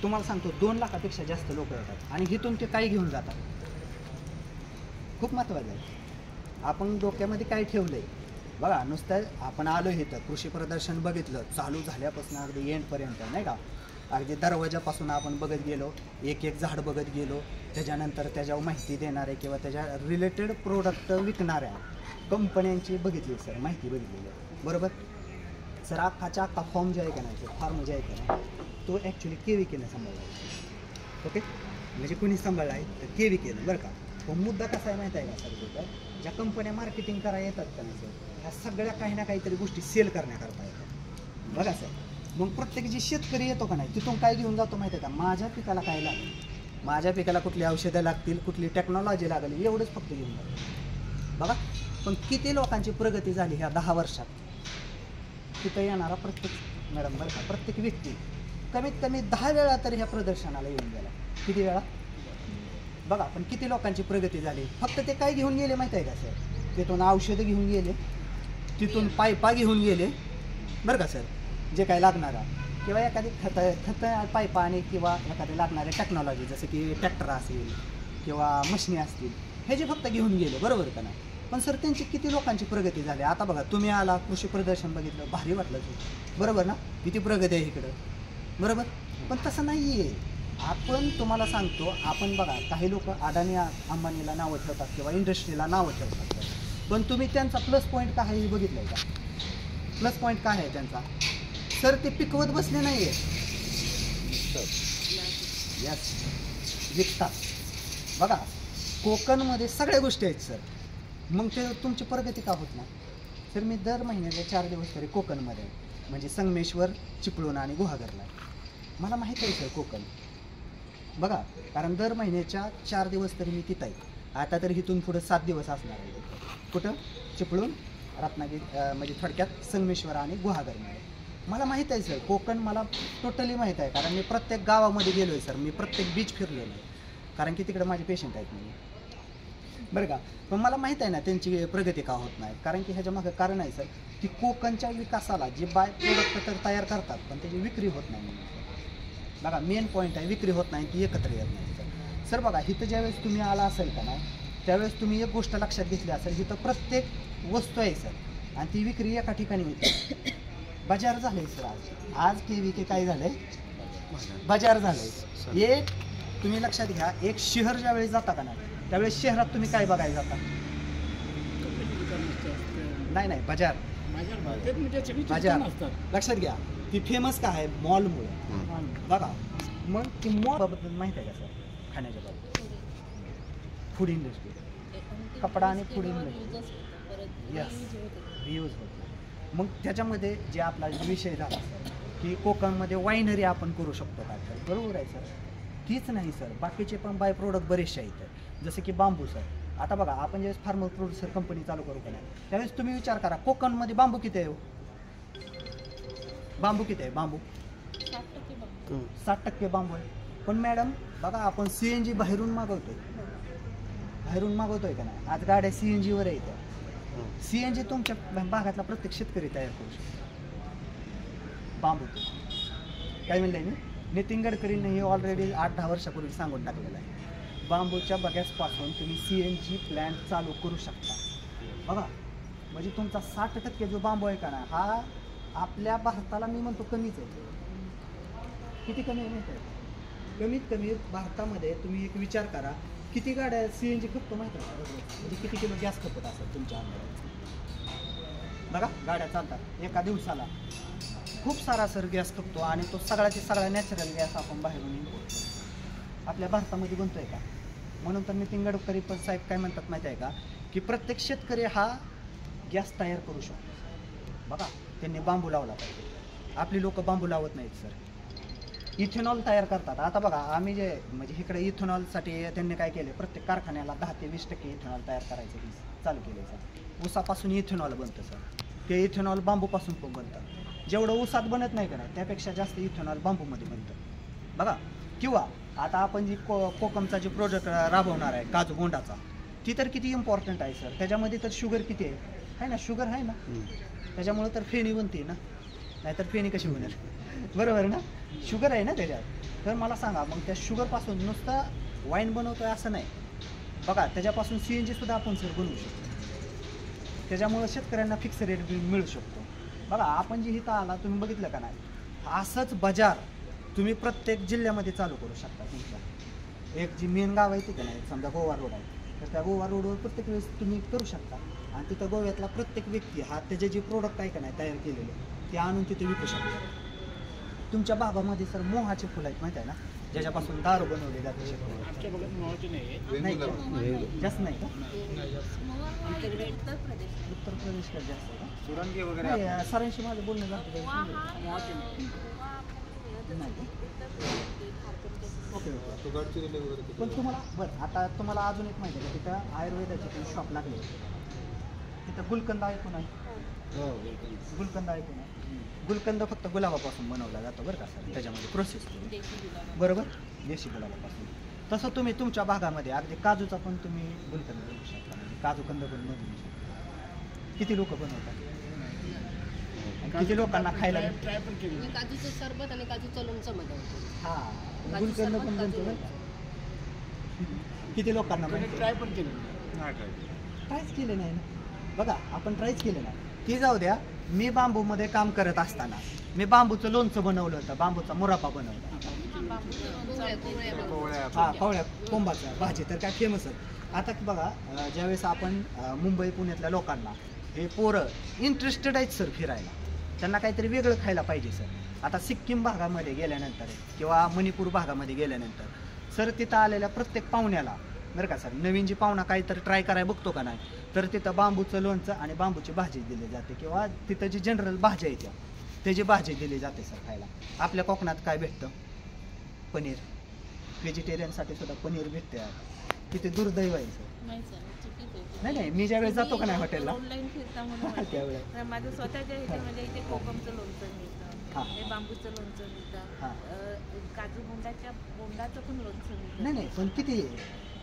तुम्हाला सांगतो 2 लाखापेक्षा जास्त लोक येतात आणि इथून ते काय घेऊन जातात. खूप महत्त्वाचं आहे आपण डोक्यामध्ये काय ठेवलंय. बघा नुसतं आपण आलो इथं कृषी प्रदर्शन बघितलं चालू झाल्यापासून अगदी एंडपर्यंत नाही का. अगदी दरवाजापासून आपण बघत गेलो, एक एक झाड बघत गेलो, त्याच्यानंतर त्याच्यावर माहिती देणारे किंवा त्याच्या रिलेटेड प्रोडक्ट विकणाऱ्या कंपन्यांची बघितली सर, माहिती बघितलेली आहे बरोबर. सर अख्खाच्या अख्खा फॉर्म जे आहे का नाही, फार्म जे आहे का नाही तो ॲक्च्युली KVKनं सांभाळला आहे. ओके, म्हणजे कुणी सांभाळला आहे तर KVKनं बरं का. तो मुद्दा कसा आहे माहीत आहे का सर, तर ज्या कंपन्या मार्केटिंग करायला येतात का नाही सर, ह्या सगळ्या काही ना काहीतरी गोष्टी सेल करण्याकरता येतात बघा सर. मग प्रत्येक जे शेतकरी येतो का नाही तिथून काय घेऊन जातो माहिती आहे का, माझ्या पिकाला काय लागेल, माझ्या पिकाला कुठली औषधं लागतील, कुठली टेक्नॉलॉजी लागेल, एवढंच फक्त घेऊन जातो बघा. पण किती लोकांची प्रगती झाली ह्या 10 वर्षात. तिथं येणारा प्रत्येक मॅडम बरं का, प्रत्येक व्यक्ती कमीत कमी 10 वेळा तरी ह्या प्रदर्शनाला येऊन गेला. किती वेळा बघा. पण किती लोकांची प्रगती झाली. फक्त ते काय घेऊन गेले माहीत आहे का सर, तिथून औषधं घेऊन गेले, तिथून पायपा घेऊन गेले बरं का सर, जे काय लागणारा किंवा एखादी खतं पायपा आणि किंवा एखादी लागणारे टेक्नॉलॉजी जसं की ट्रॅक्टर असेल किंवा मशिनी असतील हे जे फक्त घेऊन गेले बरोबर का नाही. पण सर त्यांची किती लोकांची प्रगती झाली. आता बघा तुम्ही आला कृषी प्रदर्शन बघितलं भारी वाटलं बरोबर ना, किती प्रगती आहे इकडं बरोबर. पण तसं नाही आहे. आपण तुम्हाला सांगतो, आपण बघा काही लोक अडाणी अंबानीला नावं ठेवतात किंवा इंडस्ट्रीला नावं ठेवतात, पण तुम्ही त्यांचा प्लस पॉईंट काय आहे बघितलं आहे का. प्लस पॉईंट काय आहे त्यांचा सर, ते पिकवत बसले नाही आहे, यस विकतात बघा. कोकणमध्ये सगळ्या गोष्टी आहेत सर, मग ते तुमची प्रगती का होत नाही सर. मी दर महिन्याला 4 दिवस तरी कोकणमध्ये म्हणजे संगमेश्वर, चिपळूण आणि गुहागरला मला माहीत आहे सर कोकण बघा. कारण दर महिन्याच्या 4 दिवस तरी मी तिथं आहे. आता तरी इथून पुढं 7 दिवस असणार आहे. कुठं चिपळूण, रत्नागिरी म्हणजे थोडक्यात संगमेश्वर आणि गुहागरमध्ये मला माहीत आहे सर कोकण. मला टोटली माहीत आहे कारण मी प्रत्येक गावामध्ये गेलो आहे सर. मी प्रत्येक बीच फिरलेलो आहे कारण की तिकडे माझे पेशंट आहेत मी बरं का. पण मला माहीत आहे ना त्यांची प्रगती का होत नाही. कारण की ह्याच्या मागं कारण आहे सर की कोकणच्या विकासाला जे बाय प्रोडक्ट तर तयार करतात पण त्याची विक्री होत नाही बघा. मेन पॉईंट आहे विक्री होत नाही, ती एकत्र येत नाही सर. सर बघा इथं ज्यावेळेस तुम्ही आला असेल का नाही त्यावेळेस तुम्ही एक गोष्ट लक्षात घेतली असेल, इथं प्रत्येक वस्तू आहे सर आणि ती विक्री एका ठिकाणी होते. बाजार झाले सर. आज KVK काय झालंय, बाजार झालंय. एक तुम्ही लक्षात घ्या, एक शहर ज्यावेळेस जाता का नाही त्यावेळेस शहरात तुम्ही काय बघायला जाता. नाही बाजार लक्षात घ्या. ती फेमस का आहे मॉलमुळे बघा. मग ती मॉल बाबत माहिती आहे का सर, खाण्याच्या बाबतीत फूड इंडस्ट्री, कपडा आणि फूड इंडस्ट्री यस रियूज होतो. मग त्याच्यामध्ये जे आपला विषय झाला सर की कोकणमध्ये वायनरी आपण करू शकतो का तर बरोबर आहे सर. तीच नाही सर, बाकीचे पण बाय प्रोडक्ट बरेचसे आहेत जसे की बांबू सर. आता बघा आपण ज्यावेळेस फार्मर प्रोड्युसर कंपनी चालू करू का नाही त्यावेळेस तुम्ही विचार करा कोकणमध्ये बांबू किती आहे, बांबू किती आहे, बांबू 60% बांबू आहे. पण मॅडम बघा आपण CNG बाहेरून मागवतोय का नाही. आज गाड्या CNGवर येत्या. CNG तुमच्या भागातला प्रत्येक शेतकरी तयार करू शकतो बांबू. काय म्हणलंय मी, नितीन गडकरींनी हे ऑलरेडी 8-10 वर्षापूर्वी सांगून टाकलेलं आहे. बांबूच्या बगॅसपासून तुम्ही CNG प्लॅन्ट चालू करू शकता बघा. म्हणजे तुमचा 60% जो बांबू आहे का ना हा आपल्या भारताला मी म्हणतो कमीच आहे. किती कमी आहे माहिती आहे, कमीत कमी भारतामध्ये तुम्ही एक विचार करा किती गाड्या CNG खपतो माहिती आहे का, म्हणजे किती किलो गॅस खपत असेल तुमच्या अंगावर बघा. गाड्या चालतात एका दिवसाला खूप सारा सर गॅस खपतो आणि तो सगळ्याचे सगळा नॅचरल गॅस आपण बाहेरून इम्पोर्ट करतो, आपल्या भारतामध्ये बनतोय का. म्हणून तर नितीन गडकरी पण साहेब काय म्हणतात माहिती आहे का की प्रत्येक शेतकरी हा गॅस तयार करू शकतो बघा. त्यांनी बांबू लावला पाहिजे. आपली लोक बांबू लावत नाहीत सर, इथेनॉल तयार करतात. आता बघा आम्ही जे म्हणजे इकडे इथेनॉलसाठी त्यांनी काय केले प्रत्येक कारखान्याला 10 ते 20% इथेनॉल तयार करायचं चालू केलं सर. ऊसापासून इथेनॉल बनतं सर. ते इथेनॉल बांबूपासून पण बनतं. जेवढं ऊसात बनत नाही का नाही त्यापेक्षा जास्त इथेनॉल बांबूमध्ये बनतं बघा. किंवा आता आपण जी कोकमचा जे प्रोजेक्ट राबवणार आहे काजू गोंडाचा, ती तर किती इम्पॉर्टंट आहे सर. त्याच्यामध्ये तर शुगर किती आहे ना, शुगर आहे ना, त्याच्यामुळे तर फेणी बनते ना नाहीतर फेणी कशी होणार बरोबर ना, शुगर आहे ना त्याच्यात. तर मला सांगा मग त्या शुगरपासून नुसतं वाईन बनवतोय असं नाही बघा, त्याच्यापासून CNG सुद्धा आपण सर बनवू शकतो. त्याच्यामुळं शेतकऱ्यांना फिक्स रेट मिळू शकतो. बघा आपण जे इथं आला तुम्ही बघितलं का नाही, असंच बाजार तुम्ही प्रत्येक जिल्ह्यामध्ये चालू करू शकता. तुमच्या एक जी मेन गाव आहे तिथे नाही, समजा गोवा रोड आहे, तर त्या गोवा रोडवर प्रत्येक वेळेस तुम्ही करू शकता. आणि तिथं गोव्यातला प्रत्येक व्यक्ती हा त्याचे जे प्रोडक्ट आहे का नाही तयार केलेले ते आणून तिथे विकू शकतो. तुमच्या बागामध्ये सर मोहाचे फुलं आहेत माहिती आहे ना, ज्याच्यापासून दारू बनवले जाते. नाही का? जास्त नाही का? उत्तर प्रदेशकडे जास्त आहे का? सुरंगी वगैरे सरांशी माझं बोलणं जातं. Okay okay. पण तुम्हाला बरं आता तुम्हाला अजून एक माहिती आहे का, तिथं आयुर्वेदाचे पण शॉप लागले. तिथं गुलकंद ऐकून आहे? गुलकंद ऐकून आहे? गुलकंद फक्त गुलाबापासून बनवला जातो बरं का सर, त्याच्यामध्ये प्रोसेस बरोबर, देशी गुलाबापासून. तसं तुम्ही तुमच्या भागामध्ये अगदी काजूचा पण तुम्ही गुलकंद बनवू शकता, म्हणजे काजूकंद पण बनवू शकता. किती लोक बनवतात, किती लोकांना खायला ट्राय पण केली. काजूचं सरबत आणि काजूचं लोणचं बनवतो. हां गुलकंद पण बनतो बरं का. किती लोकांना ट्राय पण केलं ट्रायच केले नाही ना. बघा आपण ट्रायच केलं नाही. ती जाऊ द्या, मी बांबूमध्ये काम करत असताना मी बांबूचं लोणचं बनवलं होतं, बांबूचा मुरापा बनवला. हां कवळ्या कोंबाचा भाजी तर काय फेमस आहे. आता बघा ज्यावेळेस आपण मुंबई पुण्यातल्या लोकांना हे पोरं इंटरेस्टेड आहेत सर फिरायला, त्यांना काहीतरी वेगळं खायला पाहिजे सर. आता सिक्कीम भागामध्ये गेल्यानंतर किंवा मणिपूर भागामध्ये गेल्यानंतर सर तिथं आलेल्या प्रत्येक पाहुण्याला बरं का सर, नवीन जी पाहुणा काहीतरी ट्राय करायला बघतो का नाही, तर तिथं बांबूचं लोणचं आणि बांबूची भाजी दिली जाते, किंवा तिथं जी जनरल भाज्या आहेत त्याची भाजी दिली जाते सर खायला. आपल्या कोकणात काय भेटतं, पनीर. व्हेजिटेरियनसाठी सुद्धा पनीर भेटते. किती दुर्दैव आहे सर. नाही नाही, मी ज्यावेळेस जातो का नाही हॉटेलला ऑनलाईन फिरता म्हणून त्यावेळेस माझं स्वतःच्या इथे म्हणजे इथे कोकमचं लोणचं मिळतं, हे बांबूचं लोणचं मिळतं, काजू बोंडाचं पण लोणचं मिळतं. नाही नाही पण किती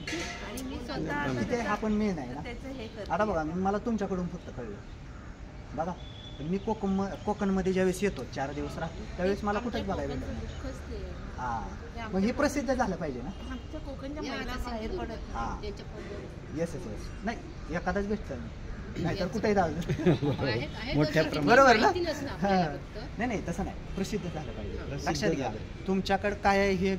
आणि मी स्वतः किती आपण मेन आहे ना. त्याचं हे करते. आता बघा मला तुमच्याकडून फक्त कळलं बघा, मी कोकणमध्ये ज्यावेळेस येतो 4 दिवस राहतो त्यावेळेस मला कुठेच बघायला भेटत. दुःखच ते आहे. हां मग हे प्रसिद्ध झालं पाहिजे ना. आमच्या कोकणच्या महिला बाहेर पडत हां नाही. Yes yes yes. नाही एखादाच भेटतं नाहीतर कुठेही जाऊ. मोठ्या बरोबर ना. प्रमाणात. नाही नाही तसं नाही, प्रसिद्ध झालं पाहिजे. लक्षात घ्या, तुमच्याकडं काय आहे हे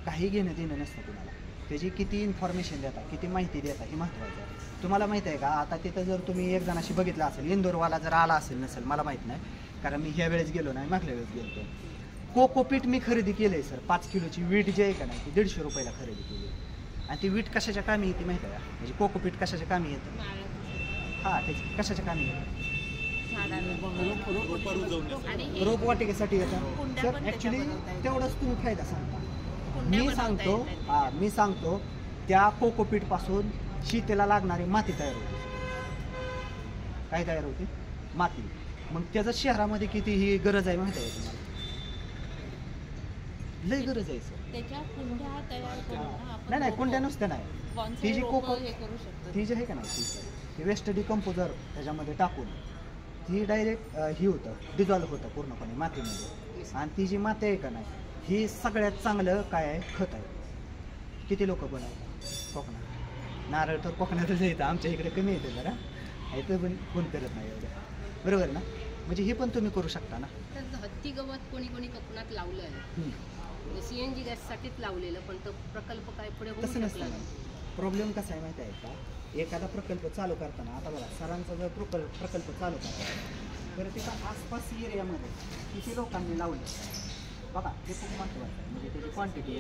काही घेणं देणं नसतं तुम्हाला. त्याची किती इन्फॉर्मेशन देता, किती माहिती देता हे महत्त्वाचं आहे. तुम्हाला माहिती आहे का, आता तिथं जर तुम्ही एक जणाशी बघितलं असेल, इंदोरवाला जर आला असेल नसेल मला माहीत नाही, कारण मी ह्या वेळेस गेलो नाही, मागल्या वेळेस गेलो. कोकोपीट मी खरेदी केलं आहे सर, 5 किलोची वीट जी आहे का नाही ती 150 रुपयाला खरेदी केली. आणि ती वीट कशाच्या कामी येते माहिती आहे का, म्हणजे कोकोपीट कशाच्या कामी येतं. हां त्याची कशाच्या कामी येतं, रोपवाटिकेसाठी येतं सर. ॲक्च्युली तेवढंच तुम्ही फायदा सांगता. मी सांगतो त्या कोकोपीटपासून शेतीला लागणारी माती तयार होते. काय तयार होते, माती. मग त्याचं शहरामध्ये किती ही गरज आहे माहिती आहे तुम्हाला, लय गरज आहे सर. त्याच्या कुंड्या तयार करून नाही नाही कुंड्या नुसत्या नाही, ती जी कोको ती जी आहे का नाही ती वेस्ट डिकम्पोजर त्याच्यामध्ये टाकून ती डायरेक्ट ही होतं, डिझॉल्व्ह होतं पूर्णपणे मातीमध्ये. आणि ती जी माती आहे का नाही ही सगळ्यात चांगलं काय आहे, खत आहे. किती लोक बनवतात कोकणात. नारळ तर कोकणातच येतं, आमच्या इकडे कमी येते जरा, इथं पण कोण करत नाही एवढं, बरोबर ना. म्हणजे हे पण तुम्ही करू शकता ना. तर हत्ती गवत कोणी कोणी कोकणात लावलं आहे, CNG गॅससाठीच लावलेलं, पण तो प्रकल्प काय पुढे होऊ तसं शकला नसतं. प्रॉब्लेम कसा आहे माहिती आहे का, एखादा प्रकल्प चालू करताना आता बघा सरांचा जर प्रकल्प चालू करताना तर तिथं आसपास एरियामध्ये किती लोकांनी लावलं बघा, ते खूप महत्त्वाचं आहे. म्हणजे त्याची क्वांटिटी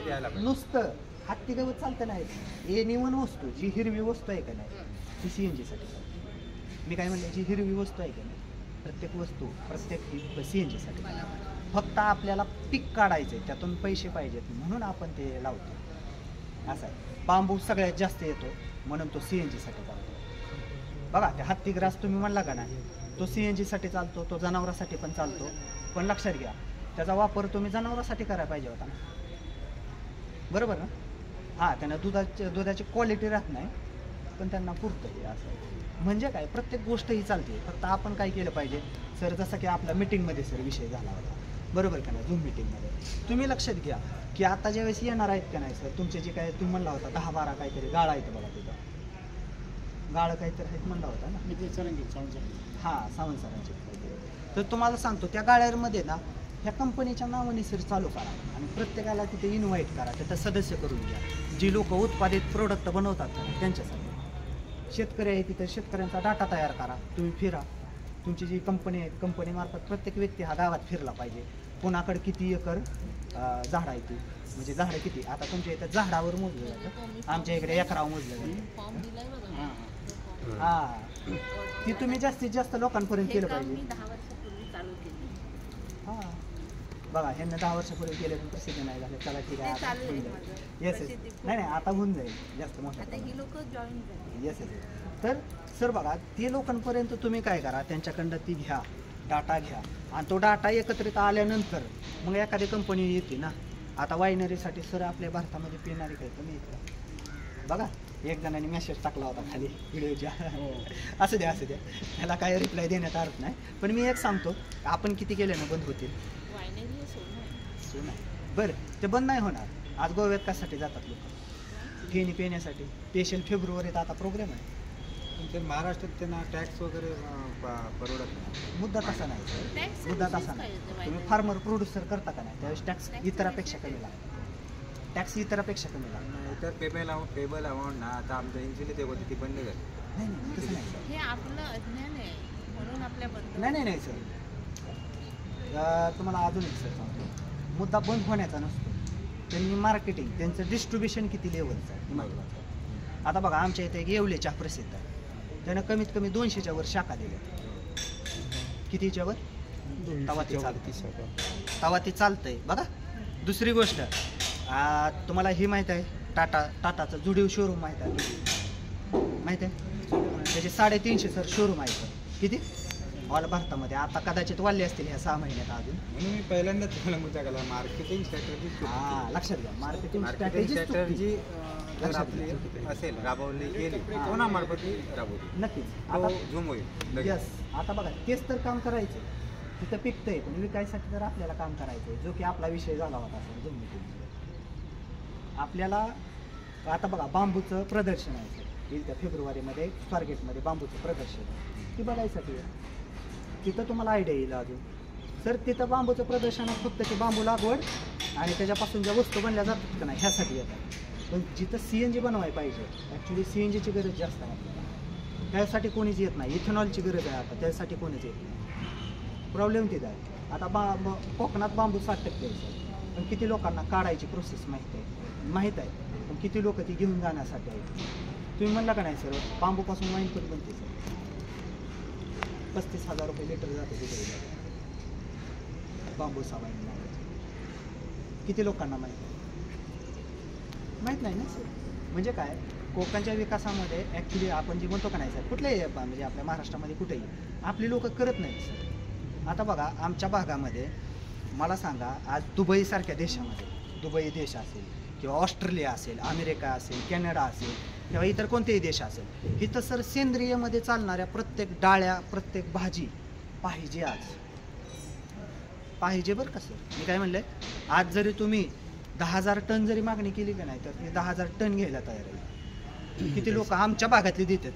द्यायला पाहिजे. नुसतं हत्ती गवत चालतं नाही, हे निवण वस्तू जी हिरवी वस्तू आहे का नाही ती CNGसाठी चालते. मी काय म्हणलं, जी हिरवी वस्तू आहे का नाही प्रत्येक वस्तू प्रत्येक CNGसाठी. फक्त आपल्याला पीक काढायचं आहे, त्यातून पैसे पाहिजेत म्हणून आपण ते लावतो. असं आहे. बांबू सगळ्यात जास्त येतो म्हणून तो CNGसाठी चालतो. बघा ते हत्ती ग्रास तुम्ही म्हणला का नाही, तो CNGसाठी चालतो, तो जनावरांसाठी पण चालतो. पण लक्षात घ्या त्याचा वापर तुम्ही जनावरांसाठी करायला पाहिजे होता ना, बरोबर ना. हां त्यांना दुधाची क्वालिटी राहत नाही पण त्यांना पुरतं हे असं. म्हणजे काय प्रत्येक गोष्ट ही चालते. फक्त आपण काय केलं पाहिजे सर, जसं की आपला मीटिंगमध्ये सर विषय झाला होता, बरोबर का नाही, झूम मीटिंगमध्ये तुम्ही लक्षात घ्या की आता ज्यावेळेस येणार आहेत का नाही सर, तुमचे जे काय तुम्ही म्हणला होता 10-12 काहीतरी गाळा आहेत बघा तिथं, गाळं काहीतरी आहेत म्हणला होता ना, हां सावंत सरांचे काहीतरी. तर तुम्हाला सांगतो त्या गाळ्यामध्ये ना ह्या कंपनीच्या नावाने सर चालू करा आणि प्रत्येकाला तिथे इन्व्हाइट करा, तिथं सदस्य करून घ्या. जी लोक उत्पादित प्रोडक्ट बनवतात का नाही त्यांच्यासाठी शेतकरी आहे तिथं शेतकऱ्यांचा डाटा तयार करा, तुम्ही फिरा. तुमची जी कंपनी आहे कंपनीमार्फत प्रत्येक व्यक्ती हा गावात फिरला पाहिजे. कोणाकडे किती एकर झाडं आहे ती, म्हणजे झाडं किती, आता तुमच्या इथं झाडावर मोजलं जातं, आमच्या इकडे एकरावर मोजलं जातं. फॉर्म दिलाय बघा तो हां ती तुम्ही जास्तीत जास्त लोकांपर्यंत हे केलं काम पाहिजे. मी 10 वर्षापूर्वी चालू केली. हां बघा ह्यांना 10 वर्षापूर्वी केले पण प्रसिद्ध नाही झाले. चला ठीक ते आहे चालू आहे आता माझं. येस प्रसिद्धी खूप नाही नाही आता होऊन जाईल जास्त मोठं. आता ही लोक जॉईन झाली. Yes yes. तर सर बघा ते लोकांपर्यंत तुम्ही काय करा, त्यांच्याकडनं ती घ्या, डाटा घ्या आणि तो डाटा एकत्रित आल्यानंतर मग एखादी कंपनी येते ना. आता वायनरीसाठी सर आपल्या भारतामध्ये पिणारी काही कमी आहेत का बघा. एक जणांनी मेसेज टाकला होता खाली व्हिडिओच्या, असू द्या त्याला काय रिप्लाय देण्यात अर्थ नाही. पण मी एक सांगतो, आपण किती केल्यानं बंद होतील वायनरी हे सोनं आहे. बरं ते बंद नाही होणार. आज गोव्यात कशासाठी जातात लोक, फेणी पिण्यासाठी. स्पेशल फेब्रुवारीत आता प्रोग्राम आहे. पण महाराष्ट्रात त्यांना टॅक्स वगैरे परवडत नाही. मुद्दा तसा नाही सर, Tax मुद्दा आणि तसा fees काय नाही. होतं तुम्ही वायनरी? फार्मर प्रोड्युसर करता का नाही त्यावेळेस टॅक्स Tax इतरापेक्षा कमी लागतो. टॅक्स इतरापेक्षा कमी लागतो. तर पेबल अमाऊंट ना आता आमच्या इन्सुलिन होती ती बंद झाली. नाही नाही तसं नाही सर. हे आपलं अज्ञान आहे म्हणून आपल्या बंद. नाही नाही नाही सर, तुम्हाला अजून एक सर सांगतो, मुद्दा बंद होण्याचा नसतो. त्यांनी मार्केटिंग त्यांचं डिस्ट्रीब्युशन किती लेवलचं आहे हे महत्त्वाचं आहे. आता बघा आमच्या इथे एक येवले चहा प्रसिद्ध आहे, त्यानं कमीत कमी 200च्या वर शाखा दिल्या. कितीच्या वर? तवा ते चालतंय, तवा ते चालतंय बघा. दुसरी गोष्ट तुम्हाला ही माहीत आहे, टाटाचं जुडिओ शोरूम माहीत आहे, माहीत आहे त्याचे 350 सर शोरूम आहे. किती ऑल भारतामध्ये. आता कदाचित वाढले असतील ह्या 6 महिन्यात अजून. म्हणून मी पहिल्यांदाच तुम्हाला मुद्दा केला, मार्केटिंग स्ट्रॅटेजी. हां लक्षात घ्या, मार्केटिंग स्ट्रॅटेजी जर आपली असेल राबवली गेली कोणामार्फत राबवली नक्कीच. तो आता झूम होईल. यस आता बघा तेच तर काम करायचं, तिथं पिकतंय पण विकायसाठी तर आपल्याला काम करायचं आहे, जो की आपला विषय झाला होता सर झूम मीटिंगमध्ये. आपल्याला आता बघा बांबूचं प्रदर्शन आहे सर, येईल त्या फेब्रुवारीमध्ये स्वारगेटमध्ये बांबूचं प्रदर्शन आहे, ती बघायसाठी आहे. तिथं तुम्हाला आयडिया येईल अजून सर. तिथं बांबूचं प्रदर्शन आहे, फक्त ते बांबू लागवड आणि त्याच्यापासून ज्या वस्तू बनल्या जातात का नाही ह्यासाठी येतात. पण जिथं CNG बनवायला पाहिजे, ॲक्च्युली CNGची गरज जास्त आहे आपल्याला, त्यासाठी कोणीच येत नाही. इथेनॉलची गरज आहे आता, त्यासाठी कोणीच येत नाही. प्रॉब्लेम तिथं आहे. आता कोकणात बांबू 60% आहे सर, पण किती लोकांना काढायची प्रोसेस माहीत आहे, पण किती लोक ती घेऊन जाण्यासाठी आहेत. तुम्ही म्हणला का नाही सर, बांबूपासून वाईन पण बनते सर, 35,000 रुपये लिटर जाते तिथे बांबूचा वाईन. किती लोकांना माहीत नाही ना सर. म्हणजे काय कोकणच्या विकासामध्ये ॲक्च्युली आपण जे म्हणतो का नाही सर, कुठल्याही म्हणजे आपल्या महाराष्ट्रामध्ये कुठेही आपली लोक करत नाहीत सर. आता बघा आमच्या भागामध्ये मला सांगा, आज दुबईसारख्या देशामध्ये, दुबई देश असेल किंवा ऑस्ट्रेलिया असेल, अमेरिका असेल, कॅनडा असेल किंवा इतर कोणतेही देश असेल, इथं सर सेंद्रियमध्ये चालणाऱ्या प्रत्येक डाळ्या, प्रत्येक भाजी पाहिजे. आज पाहिजे बरं का सर. मी काय म्हणलं, आज जरी तुम्ही 10,000 टन जरी मागणी केली का नाही तर ते 10,000 टन घ्यायला तयार आहे. किती लोक आमच्या भागातले देतात,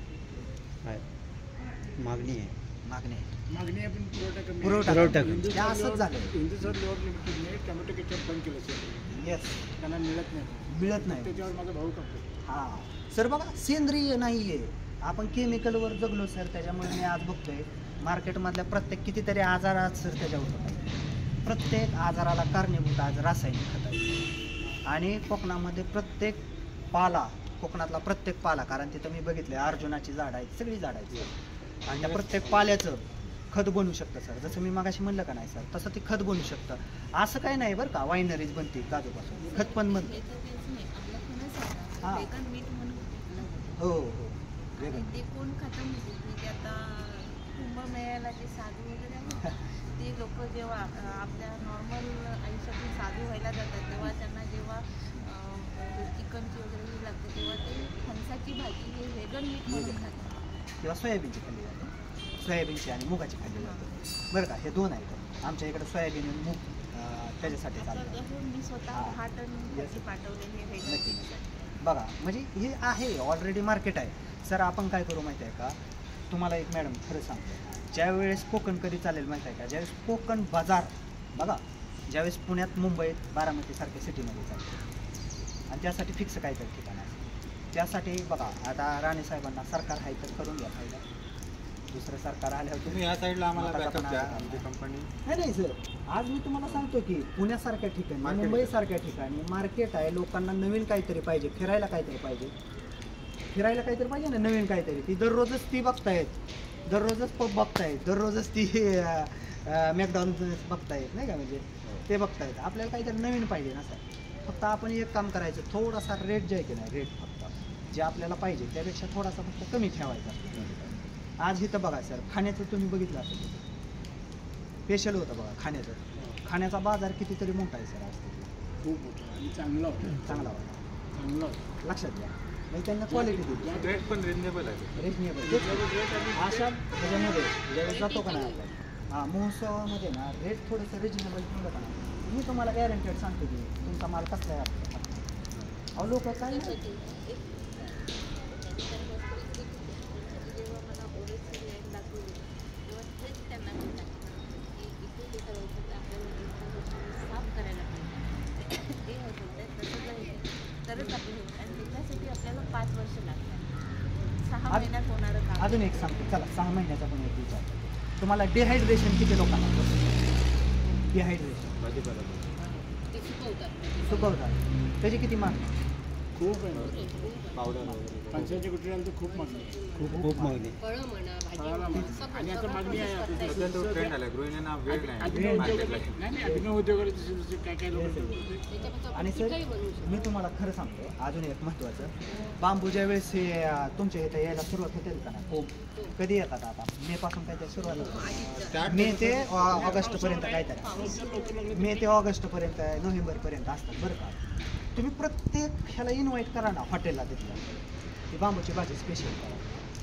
मागणी आहे. मागणी आपण पुरवठा कमी. हे असंच झालं. हिंदुस्तान लोअर लिमिटेडने टोमॅटो केचप बंद केलं सर. येस त्यांना मिळत नाही. त्याच्यावर माझा भाऊ करतो. हां सर बघा सेंद्रिय नाही आहे, आपण केमिकलवर जगलो सर. त्याच्यामुळे मी आज बघतोय मार्केटमधल्या प्रत्येक कितीतरी आजार आज सर त्याच्यावर होतात. प्रत्येक आजाराला कारणीभूत आज रासायनिक खत आहे. आणि कोकणामध्ये प्रत्येक पाला, कोकणातला प्रत्येक पाला, कारण तिथं मी बघितलं अर्जुनाची झाडं आहेत, सगळी झाडं आहेत आणि त्या प्रत्येक पाल्याचं खत बनू शकतं सर. जसं मी मागाशी म्हणलं का नाही सर, तसं ते खत बनू शकतं. असं काही नाही बरं का, वायनरीज बनते काजूपासून, खत पण बनतं. हे तर तेच नाही, आपलं फणस आहे हां. ना, वेगन मीठ म्हणून विकलं जातं. हो आणि ते कोण खातं माहिती की ते आता कुंभमेळ्याला जे साधू वगैरे आहेत ना, ते लोक जेव्हा आपल्या नॉर्मल आयुष्यातून साधू व्हायला जातात तेव्हा त्यांना जेव्हा चिकनची वगैरे हे लागते तेव्हा ते फणसाची भाजी हे वेगन मीठ म्हणून खातात. किंवा सोयाबीनची खाल्ली जाते. सोयाबीनची आणि मुगाची खाल्ली जाते बरं का. हे दोन आहेत. आमच्या इकडे सोयाबीन आणि मूग त्याच्यासाठी आता चालतं. कसं मी स्वतः हां. 10 टन म्हशी पाठवलेली आहे नक्की. वेगवेगळ्या. बघा म्हणजे हे आहे ऑलरेडी मार्केट आहे. सर आपण काय करू माहिती आहे का, तुम्हाला एक मॅडम खरं सांगतो, ज्यावेळेस कोकण कधी चालेल माहिती आहे का, ज्यावेळेस कोकण बाजार बघा, ज्यावेळेस पुण्यात मुंबईत बारामतीसारख्या सिटीमध्ये चालतं आणि त्यासाठी फिक्स काहीतरी ठिकाण आहे. त्यासाठी बघा आता राणे साहेबांना सरकार आहे तर करून घ्या फायदा. दुसरं सरकार आल्यावर तुम्ही या साईडला आम्हाला मताचा बॅकअप पण द्या आहे. आमची कंपनी. नाही सर, आज मी तुम्हाला सांगतो की पुण्यासारख्या ठिकाणी Market. मुंबईसारख्या ठिकाणी मार्केट आहे. लोकांना नवीन काहीतरी पाहिजे, फिरायला काहीतरी पाहिजे, ना नवीन काहीतरी. ती दररोजच ती बघतायत, दररोजच पब बघतायत, दररोजच ती मॅकडॉनल्ड बघतायत नाही का, म्हणजे ते बघतायत. आपल्याला काहीतरी नवीन पाहिजे ना सर. फक्त आपण एक काम करायचं, थोडासा रेट जे आहे की नाही, रेट फक्त जे आपल्याला पाहिजे त्यापेक्षा थोडासा फक्त कमी ठेवायचा. आज इथं बघा सर, खाण्याचं तुम्ही बघितलं असेल, स्पेशल होतं बघा खाण्याचं. खाण्याचा बाजार कितीतरी मोठा आहे सर आज तिथला. खूप मोठं आणि चांगला होता. चांगला होता, चांगला होता. लक्षात घ्या. म्हणजे त्यांना क्वालिटी दिली, रेट पण रिजनेबल आहे. रिजनेबल. अशा ह्याच्यामध्ये ज्यावेळेस जातो का नाही आपण, हां महोत्सवामध्ये ना रेट थोडंसं रिजनेबल ठेवलं का नाही, मी तुम्हाला गॅरंटेड सांगतो की तुमचा माल कसला आहे आपला. अहो लोक काय नाही. जेव्हा मला ओळख दाखवली तेव्हा तेच त्यांना मी सांगितलं की इथे जे करायचं आपल्याला साफ करायला पाहिजे. ते होतं तसं नाही तरच आपलं होईल आणि त्याच्यासाठी आपल्याला 5 वर्ष लागतात. 6 महिन्यात होणारं काम. अजून एक सांगतो चला, 6 महिन्याचा पण एक विचार. तुम्हाला डिहायड्रेशन किती लोकांना होतं? डिहायड्रेशन भाजीपाला ते सुकवतात. सुकवतात, त्याची किती मागणी? खूप आहे. पावडर वगैरे. फणसाच्या गुटऱ्याला तर खूप मागणी आहे. खूप मागणी. फळं म्हणा, भाजी फळाला म्हणा, मागणी. सगळं आणि आता सगळं मागणी आहे. process आता करता येतं. सध्या तो ट्रेंड आला, गृहिणींना वेळ नाही अभिनव मार्केटला. उद्योगाला नाही अभिनव उद्योगाला दुसरे काय काय लोक त्याच्यापासून आणि आपण सर पिठंही बनवू शकतो. मी तुम्हाला खरं सांगतो अजून एक महत्त्वाचं, बांबू ज्या वेळेस हे तुमच्या इथं यायला सुरुवात होते का ना, हो कधी येतात आता मे पासून काहीतरी सुरुवात होते. Start मे ते ऑगस्टपर्यंत काहीतरी, मे ते ऑगस्टपर्यंत नोव्हेंबरपर्यंत असतात बरं का. तुम्ही प्रत्येक ह्याला इन्व्हाइट करा ना हॉटेलला तिथल्या, ती बांबूची भाजी स्पेशल करा.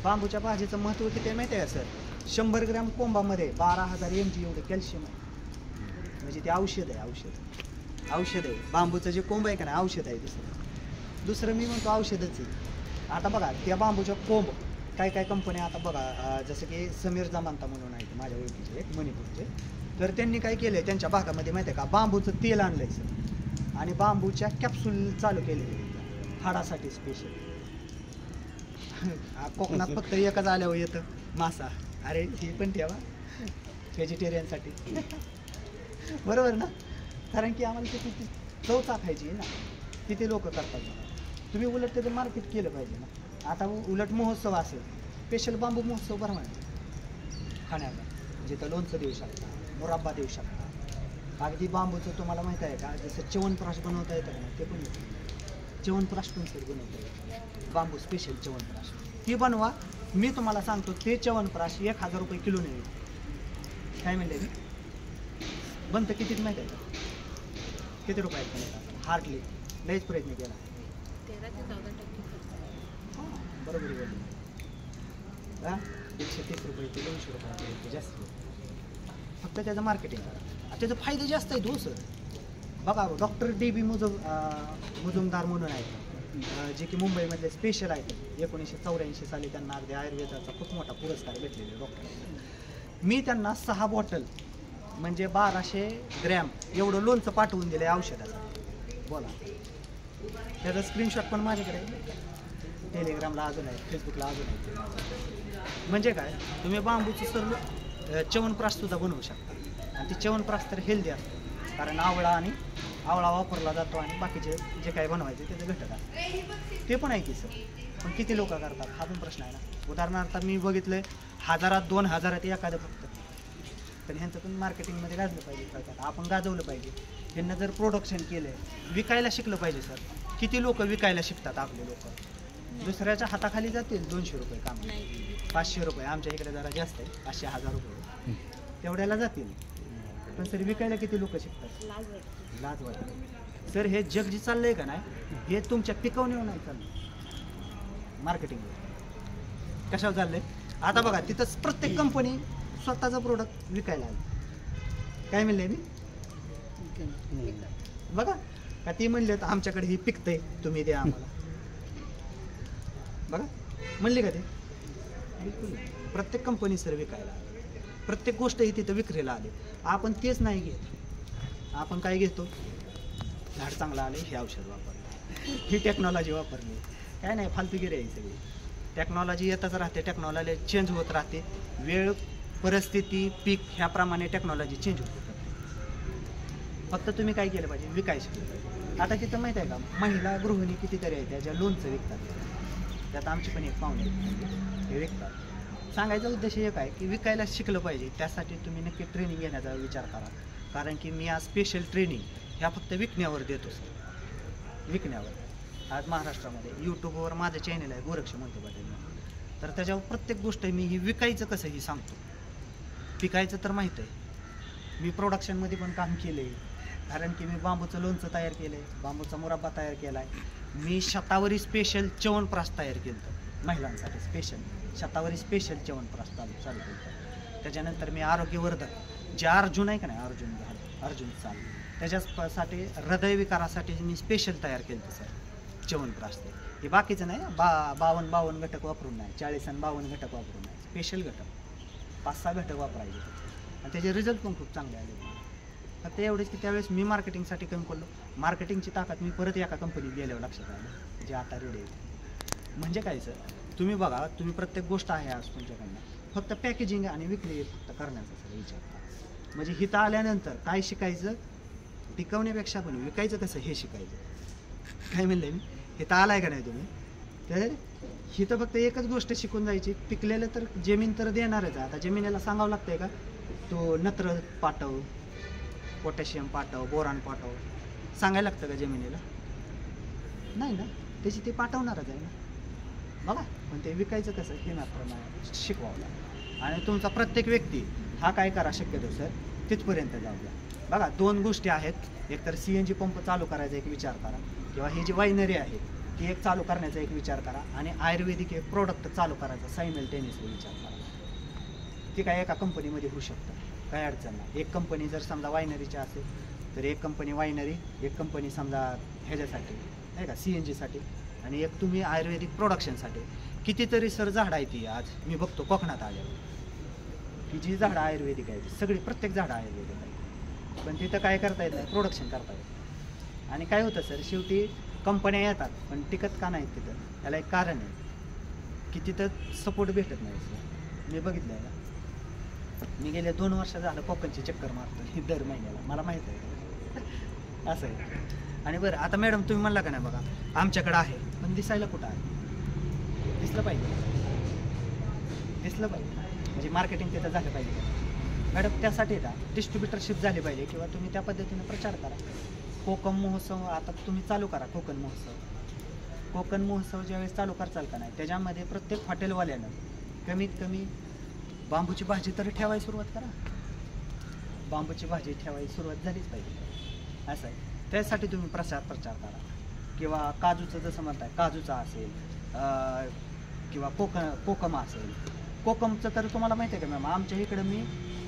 बांबूच्या भाजीचं महत्त्व किती आहे माहिती आहे सर? 100 ग्रॅम कोंबामध्ये 12,000 mg एवढं कॅल्शियम आहे. म्हणजे ते औषध आहे. बांबूचं जे कोंब आहे का नाही औषध आहे. दुसरं मी म्हणतो औषधच आहे. आता बघा त्या बांबूच्या कोंब काय कंपन्या आता बघा, जसं की समीर जमानता म्हणून आहेत माझ्या ओळखीचे मणिपूरचे, तर त्यांनी काय केलं त्यांच्या भागामध्ये माहिती आहे का, बांबूचं तेल आणलं आहे सर आणि बांबूच्या कॅप्सूल चालू केलेले हाडासाठी स्पेशल. कोकणात फक्त एकच आल्यावर येतं मासा, अरे ही पण ठेवा व्हेजिटेरियनसाठी. बरोबर ना, कारण की आम्हाला किती चव चाखायची आहे ना, किती लोक करतात. तुम्ही उलट त्याचं मार्केट केलं पाहिजे ना. आता उलट महोत्सव असेल, स्पेशल बांबू महोत्सव भरवा खाण्याचा, जिथं लोणचं देऊ शकता, मुराब्बा देऊ शकता. अगदी बांबूचं तुम्हाला माहीत आहे का, जसं च्यवनप्राश बनवता येतं का ना, ते पण येतं. च्यवनप्राश पण सर बनवता येतं, बांबू स्पेशल च्यवनप्राश ती बनवा. मी तुम्हाला सांगतो ते च्यवनप्राश 1,000 रुपये किलो नाही. काय म्हणले मी बनतं कितीच माहीत आहे का, किती रुपयात बनवतात? हार्डली लयच प्रयत्न केला. 13 ते 14% खर्च आहे. हां बरोबर आहे. 130 रुपये ते 200 रुपये जास्त. फक्त त्याचं मार्केटिंग करा, त्याचे फायदे जास्त आहेत हो सर. बघा डॉक्टर DB मुजुमदार म्हणून आहेत, जे की मुंबईमधले स्पेशल आहेत. 1984 साली त्यांना अगदी आयुर्वेदाचा खूप मोठा पुरस्कार भेटलेले डॉक्टर. मी त्यांना 6 बॉटल म्हणजे 1200 ग्रॅम एवढं लोणचं पाठवून दिलं आहे औषधाचं. बोला, त्याचा स्क्रीनशॉट पण माझ्याकडे आहे, टेलिग्रामला अजून आहे, फेसबुकला अजून आहे. म्हणजे काय, तुम्ही बांबूचं सर च्यवनप्राशसुद्धा बनवू शकता. आणि ते च्यवनप्राश तर हेल्दी असतं, कारण आवळा वापरला जातो आणि बाकीचे जे काही बनवायचे त्याचे घटक असतात ते पण आहे की सर. पण किती लोक करतात हा पण प्रश्न आहे ना. उदाहरणार्थ मी बघितलं 1000 2000 एखादं फक्त, तर ह्यांचं पण मार्केटिंगमध्ये गाजलं पाहिजे, आपण गाजवलं पाहिजे. ह्यांना जर प्रोडक्शन केलं, विकायला शिकलं पाहिजे सर. किती लोक विकायला शिकतात आपले लोक, दुसऱ्याच्या हाताखाली जातील 200 रुपये काम, 500 रुपये. आमच्या इकडे जरा जास्त आहे, 500-1000 रुपये तेवढ्याला जातील. पण सर विकायला किती लोक शिकतात, लाज वाटते सर. हे जग जे चाललंय का नाही, हे तुमच्या पिकवण्यावर नाही चाललं, मार्केटिंग कशावर चाललंय. आता बघा तिथंच प्रत्येक कंपनी स्वतःचं प्रोडक्ट विकायला आली. काय म्हणले मी बघा का ती म्हणले तर आमच्याकडे हे पिकतंय तुम्ही द्या आम्हाला. बघा म्हणले का ते बिलकुल नाही. प्रत्येक कंपनी सर विकायला आली. प्रत्येक गोष्ट ही तिथं विक्रीला आली. आपण तेच नाही घेत. आपण काय घेतो झाड चांगलं आले हे औषध वापरलं ही टेक्नॉलॉजी वापरली. काय नाही फालतूगिरी आहे सगळी. टेक्नॉलॉजी येतच राहते, टेक्नॉलॉजी चेंज होत राहते. वेळ परिस्थिती पीक ह्याप्रमाणे टेक्नॉलॉजी चेंज होत राहते. फक्त तुम्ही काय केलं पाहिजे विकायला शिकलं पाहिजे. आता तिथं माहीत आहे का महिला गृहिणी कितीतरी आहेत त्या ज्या लोणचं विकतात. त्यात आमची पण एक पाहुणे आहेत हे विकतात. सांगायचा उद्देश एक आहे की विकायला शिकलं पाहिजे. त्यासाठी तुम्ही नक्की ट्रेनिंग घेण्याचा विचार करा. कारण की मी आज स्पेशल ट्रेनिंग ह्या फक्त विकण्यावर देतो सर. विकण्यावर आज महाराष्ट्रामध्ये यूट्यूबवर माझं चॅनल आहे गोरक्ष मोहिते पाटील. तर त्याच्यावर प्रत्येक गोष्ट मी ही विकायचं कसं ही सांगतो. पिकायचं तर माहीत आहे. मी प्रोडक्शनमध्ये पण काम केलं आहे. कारण की मी बांबूचं लोणचं तयार केलं आहे, बांबूचा मुराब्बा तयार केला आहे. मी शतावरी स्पेशल च्यवनप्राश तयार केलं होतं महिलांसाठी. शतावरी स्पेशल च्यवनप्राश चालू केलं होतं. त्याच्यानंतर मी आरोग्यवर्धक जे अर्जुन आहे का नाही अर्जुन चाल त्याच्यासाठी हृदयविकारासाठी मी स्पेशल तयार केलं होतं सर च्यवनप्राश. हे बाकीचं नाही 52 घटक वापरून नाही, 40 आणि 52 घटक वापरून नाही. स्पेशल घटक 5-6 घटक वापरायचे आणि त्याचे रिझल्ट पण खूप चांगले आले. फक्त एवढेच की त्यावेळेस मी मार्केटिंगसाठी कमी पडलो. मार्केटिंगची ताकद मी परत एका कंपनीत गेल्यावर लक्षात आलं जे आता रेडी आहे. म्हणजे काय सर तुम्ही बघा तुम्ही प्रत्येक गोष्ट आहे आज तुमच्याकडनं फक्त पॅकेजिंग आणि विक्री फक्त करण्याचा सर विचार करा. म्हणजे हिथं आल्यानंतर काय शिकायचं टिकवण्यापेक्षा पण विकायचं कसं हे शिकायचं. काय म्हणलं मी हिथं आलाय का नाही तुम्ही तर हिथं फक्त एकच गोष्ट शिकून जायची. पिकलेलं तर जमीन तर देणारच आहे. आता जमिनीला सांगावं लागतंय का तो नत्र पाठव, पोटॅशियम पाठव, बोरान पाठव सांगायला लागतं का जमिनीला? नाही ना. त्याची ते पाठवणारच आहे ना. बघा पण ते विकायचं कसं हे मात्र शिकवावं लागतं. आणि तुमचा प्रत्येक व्यक्ती हा काय करा शक्यतो सर तिथपर्यंत जाऊ द्या. बघा 2 गोष्टी आहेत. एकतर CNG पंप चालू करायचा एक विचार करा किंवा ही जी वायनरी आहे ती एक चालू करण्याचा एक विचार करा आणि आयुर्वेदिक एक प्रोडक्ट चालू करायचा सायमल्टेनियसली विचार करा. ते काय एका कंपनीमध्ये होऊ शकतं, काही अडचण नाही. एक कंपनी जर समजा वायनरीची असेल तर एक कंपनी वायनरी, एक कंपनी समजा ह्याच्यासाठी नाही का CNGसाठी आणि एक तुम्ही आयुर्वेदिक प्रोडक्शनसाठी. कितीतरी सर झाडं आहे ती आज मी बघतो कोकणात आल्यावर की जी झाडं आयुर्वेदिक आहेत सगळी प्रत्येक झाडं आयुर्वेदिक आहे. पण तिथं काय करता येत नाही प्रोडक्शन करता येत. आणि काय होतं सर शेवटी कंपन्या येतात पण टिकत का नाहीत तिथं याला एक कारण आहे की तिथं सपोर्ट भेटत नाही सर. मी बघितलं आहे का मी गेल्या 2 वर्ष झालं कोकणची चक्कर मारतो दर महिन्याला. मला माहीत आहे असं आहे. आणि बरं आता मॅडम तुम्ही म्हणला का नाही बघा आमच्याकडं आहे पण दिसायला कुठं आहे? दिसलं पाहिजे म्हणजे मार्केटिंग तिथं झालं पाहिजे मॅडम. त्यासाठी ना डिस्ट्रीब्युटरशिप झाली पाहिजे किंवा तुम्ही त्या पद्धतीने प्रचार करा. कोकण महोत्सव आता तुम्ही चालू करा. कोकण महोत्सव ज्यावेळेस चालू करचाल का नाही त्याच्यामध्ये प्रत्येक हॉटेलवाल्यानं कमीत कमी बांबूची भाजी तर ठेवायला सुरुवात करा. बांबूची भाजी ठेवायला सुरुवात झालीच पाहिजे असं आहे. त्यासाठी तुम्ही प्रचार करा किंवा काजूचं जसं म्हणताय काजूचा असेल किंवा कोकम असेल. कोकमचं तर तुम्हाला माहिती आहे का मॅम आमच्या इकडं मी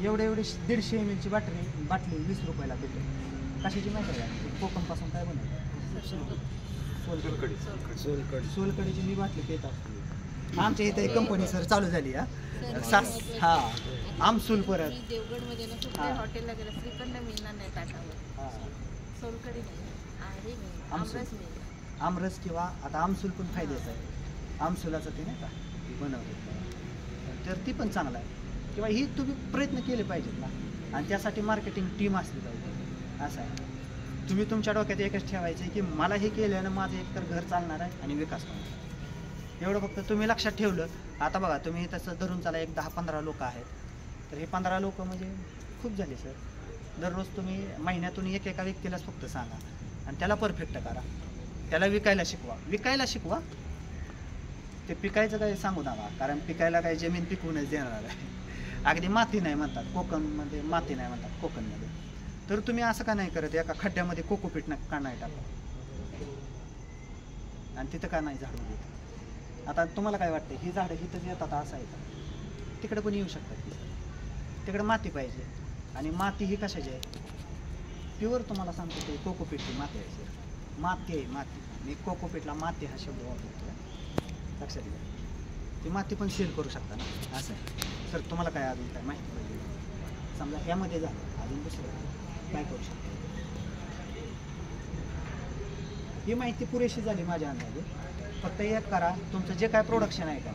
एवढे 150 ml बाटली 20 रुपयाला देतो. कशाची माहिती आहे का कोकमपासून काय बनवतं सोलकडीची मी बाटली पेत असते. आमच्या इथे एक कंपनी सर चालू झाली आमसूल परत मी देवगडमध्ये ना कुठल्याही हॉटेलला गेलं श्रीखंड मिळणार नाही ताटावर. सोलकढी आहे आमरस मिळणार. आमरस किंवा आता आमसूल पण फायद्याचं आहे. आमसुलाचं ते नाही का बनवतात तर ती पण चांगलं आहे. किंवा ही तुम्ही प्रयत्न केले पाहिजेत ना आणि त्यासाठी मार्केटिंग टीम असली पाहिजे असं आहे. तुम्ही तुमच्या डोक्यात एकच ठेवायचं आहे की मला हे केल्यानं माझं एकतर घर चालणार आहे आणि विकास होणार. एवढं फक्त तुम्ही लक्षात ठेवलं. आता बघा तुम्ही तसं धरून चाला एक 10-15 लोक आहेत तर हे 15 लोक म्हणजे खूप झाले सर. दररोज तुम्ही महिन्यातून एका व्यक्तीलाच फक्त सांगा आणि त्याला परफेक्ट करा. त्याला विकायला शिकवा. ते पिकायचं काही सांगू नका कारण पिकायला काही जमीन पिकवूनच देणार आहे. अगदी माती नाही म्हणतात कोकणमध्ये माती नाही म्हणतात कोकणमध्ये. तर तुम्ही असं का नाही करत एका खड्ड्यामध्ये कोकोपीट का नाही टाका आणि तिथं का नाही झाडू देत. आता तुम्हाला काय वाटतं ही झाडं इथंच येतात असं आहे का? तिकडे पण येऊ शकतात की सर. तिकडे माती पाहिजे आणि माती ही कशाची आहे प्युअर तुम्हाला सांगतो ते कोकोपीटची माती आहे सर. माती आहे माती. मी कोकोपीटला माती हा शब्द वापरतो लक्षात घ्या. ती माती पण सेल करू शकता ना असं आहे सर. तुम्हाला काय अजून काय माहिती पाहिजे समजा यामध्ये झालं अजून दुसरं काय करू शकतो ही माहिती पुरेशी झाली माझ्या अंदाजे. फक्त एक करा तुमचं जे काय प्रोडक्शन आहे का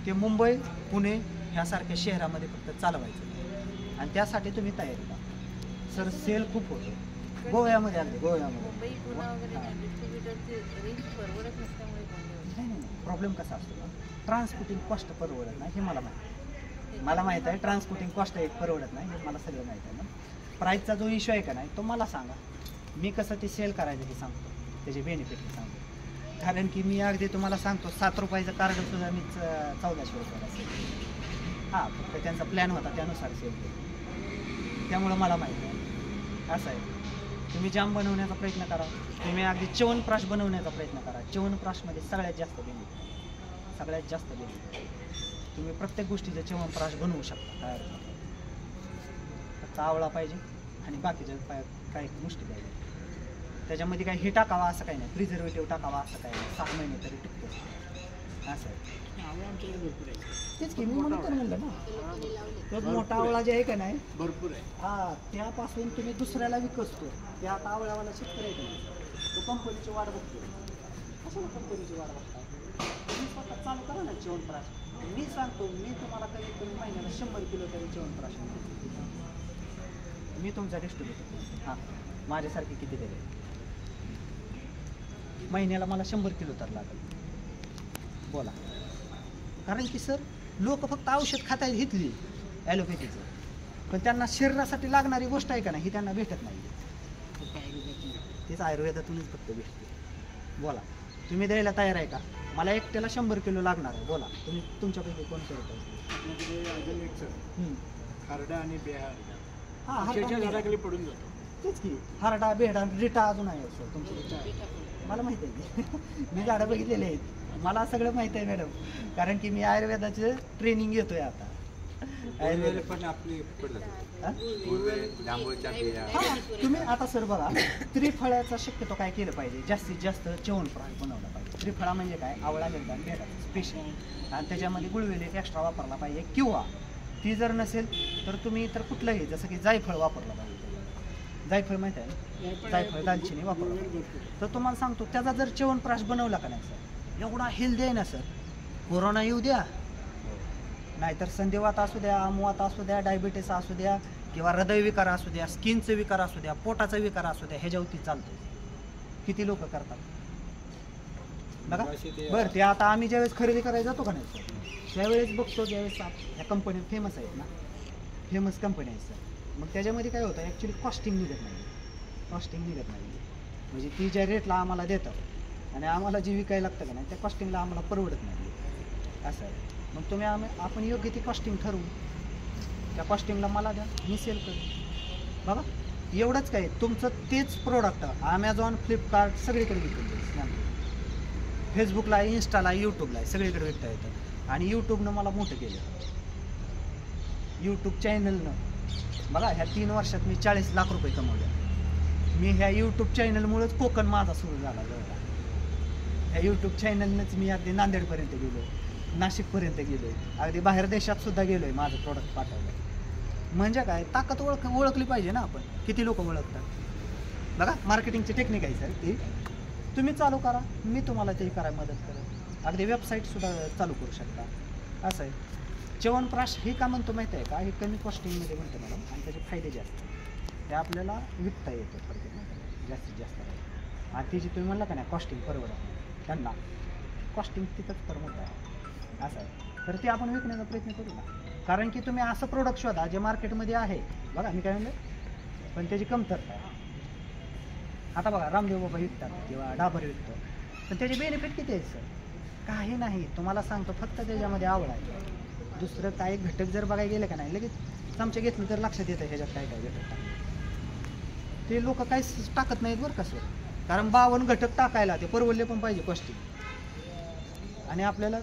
ते मुंबई पुणे ह्यासारख्या शहरामध्ये फक्त चालवायचं आणि त्यासाठी तुम्ही तयारी करा सर. सेल खूप होतो गोव्यामध्ये अगदी गोव्यामध्ये. मुंबई पुणे वगैरे डिस्ट्रीब्युटरची रेंज परवडत नसल्यामुळे बंद होतं. नाही नाही प्रॉब्लेम कसा असतो ट्रान्सपोर्टिंग कॉस्ट परवडत नाही हे मला माहिती मला माहीत आहे. ट्रान्सपोर्टिंग कॉस्ट एक परवडत नाही हे मला सगळं माहीत आहे ना. प्राईसचा जो इश्यू आहे का नाही तो मला सांगा. मी कसं ते सेल करायचं हे सांगतो त्याचे बेनिफिट हे सांगतो. कारण की मी अगदी तुम्हाला सांगतो 7 रुपयाचं कार्डसुद्धा मी 1400 रुपयाला सेल. हां फक्त त्यांचा प्लॅन होता त्यानुसार सेल केलं त्यामुळं मला माहिती आहे असं आहे. तुम्ही जाम बनवण्याचा प्रयत्न करा. तुम्ही अगदी च्यवनप्राश बनवण्याचा प्रयत्न करा. च्यवनप्राशमध्ये सगळ्यात जास्त बेनिफिट सगळ्यात जास्त बेनिफिट. तुम्ही प्रत्येक गोष्टीचं च्यवनप्राश बनवू शकता तयार. फक्त आवळा पाहिजे आणि बाकीच्या काही गोष्टी पाहिजे. त्याच्यामध्ये काही हे टाकावा असं काही नाही. प्रिझर्वेटिव्ह टाकावा असं काही नाही. 6 महिने तरी टिकतो असं आहे. आवळा आमच्याकडे भरपूर आहे. तेच की मी म्हणून तर म्हणलं ना तो मोठा आवळा जे आहे का नाही भरपूर आहे. हा त्यापासून तुम्ही दुसऱ्याला विकसतो. त्या आता आवळ्यावाला शेतकरी आहे का नाही तो कंपनीची वाट बघतो. कशाला कंपनीची वाट बघता तुम्ही स्वतः चालू करा ना च्यवनप्राश. मी सांगतो मी तुम्हाला कमीत कमी महिन्याला 100 किलो तरी च्यवनप्राश मी तुमचा डिस्ट्रीब्युटर. हां माझ्यासारखे किती तरी महिन्याला मला 100 किलो तर लागेल बोला. कारण की सर लोक फक्त औषध खाता घेतली ॲलोपॅथीचं पण त्यांना शरीरासाठी लागणारी गोष्ट आहे का नाही ही त्यांना भेटत नाही. तेच आयुर्वेदातूनच फक्त भेटते. बोला तुम्ही द्यायला तयार आहे का? मला एकट्याला 100 किलो लागणार आहे. बोला तुम्ही तुमच्यापैकी कोण करत आहे? आपल्याकडे अजून एक सर खारडा आणि बेहार हां अक्षरशः झाडाखाली पडून जातो. तेच की हारडा बेहडा रिटा अजून आहे सर तुमच्या मला माहिती आहे. मी झाडं बघितलेली आहेत मला सगळं माहिती आहे मॅडम. कारण की मी आयुर्वेदाचं ट्रेनिंग घेतोय आता. आयुर्वेद पण आपली पडतात हां? जांभूळच्या बिया हां तुम्ही आता सर बघा त्रिफळाचा शक्यतो काय केलं पाहिजे जास्तीत जास्त च्यवनप्राश बनवला पाहिजे. त्रिफळा म्हणजे काय आवळा बेहडा बेहडाचं स्पेशल आणि त्याच्यामध्ये गुळवेली एक्स्ट्रा वापरला पाहिजे किंवा ती जर नसेल तर तुम्ही तर कुठलंही जसं की जायफळ वापरलं पाहिजे. जायफळ माहिती आहे ना जायफळ दालचिनी वापरलं पाहिजे. तर तुम्हाला सांगतो त्याचा जर च्यवनप्राश बनवला का नाही सर एवढा हेल्दी आहे ना सर. कोरोना येऊ द्या नाहीतर संधिवात असू द्या आमवात असू द्या डायबिटीस असू द्या किंवा हृदयविकार असू द्या स्किनचं विकार असू द्या पोटाचा विकार असू द्या ह्याच्यावरती चालतो. किती लोक करतात बघा. बरं ते आता आम्ही ज्यावेळेस खरेदी करायला जातो का नाही सर त्यावेळेस बघतो ज्यावेळेस ह्या कंपन्या फेमस आहेत ना फेमस कंपनी आहेत सर. मग त्याच्यामध्ये काय होतं ॲक्च्युली कॉस्टिंग निघत नाही. म्हणजे ती ज्या रेटला आम्हाला देतात आणि आम्हाला जे विकायला लागतं का नाही त्या कॉस्टिंगला आम्हाला परवडत नाही असं आहे. मग तुम्ही आपण योग्य ती कॉस्टिंग ठरवू त्या कॉस्टिंगला मला द्या मी सेल करू. बघा एवढंच काय तुमचं तेच प्रोडक्ट ॲमेझॉन फ्लिपकार्ट सगळीकडे विकून जाईल. फेसबुकला इंस्टाला यूट्यूबला सगळीकडे विकता येतं. आणि यूट्यूबनं मला मोठं केलं. यूट्यूब चॅनलनं बघा ह्या 3 वर्षात मी 40 लाख रुपये कमवले. मी ह्या यूट्यूब चॅनलमुळेच कोकण माझा सुरू झाला. ह्या यूट्यूब चॅनलनंच मी अगदी नांदेडपर्यंत गेलो नाशिकपर्यंत गेलो अगदी बाहेर देशात सुद्धा गेलो आहे माझं प्रोडक्ट पाठवलं. म्हणजे काय ताकद ओळखली पाहिजे ना आपण. किती लोक ओळखतात बघा मार्केटिंगची टेक्निक आहे सर ती तुम्ही चालू करा मी तुम्हाला ते करायला मदत करेन. अगदी वेबसाईटसुद्धा चालू करू शकता असं आहे. च्यवनप्राश हे का म्हणतो माहिती आहे का हे कमी कॉस्टिंगमध्ये म्हणतो मॅडम आणि त्याचे फायदे जास्त ते आपल्याला विकता येतं थोडक्यात जास्तीत जास्त. आणि ती जी तुम्ही म्हणला का नाही कॉस्टिंग परवडत नाही त्यांना कॉस्टिंग तिथंच परवडत आहे असं आहे. तर ते आपण विकण्याचा प्रयत्न करू ना. कारण की तुम्ही असं प्रोडक्ट शोधा जे मार्केटमध्ये आहे बघा मी काय म्हणलं पण त्याची कमतरता आहे. आता बघा रामदेव बाबा विकतात किंवा डाबर विकतो पण त्याचे बेनिफिट किती आहेत सर? काही नाही. तुम्हाला सांगतो फक्त त्याच्यामध्ये आवड आहे. दुसरं काही घटक जर बघायला गेलं का नाही लगेच चमचे घेतलं तर लक्षात येतं ह्याच्यात काय काय घटक टाकतात. ते लोक काहीच टाकत नाहीत बरं का सर. कारण 52 घटक टाकायला ते परवडले पण पाहिजे कॉस्टिंग आणि आपल्याला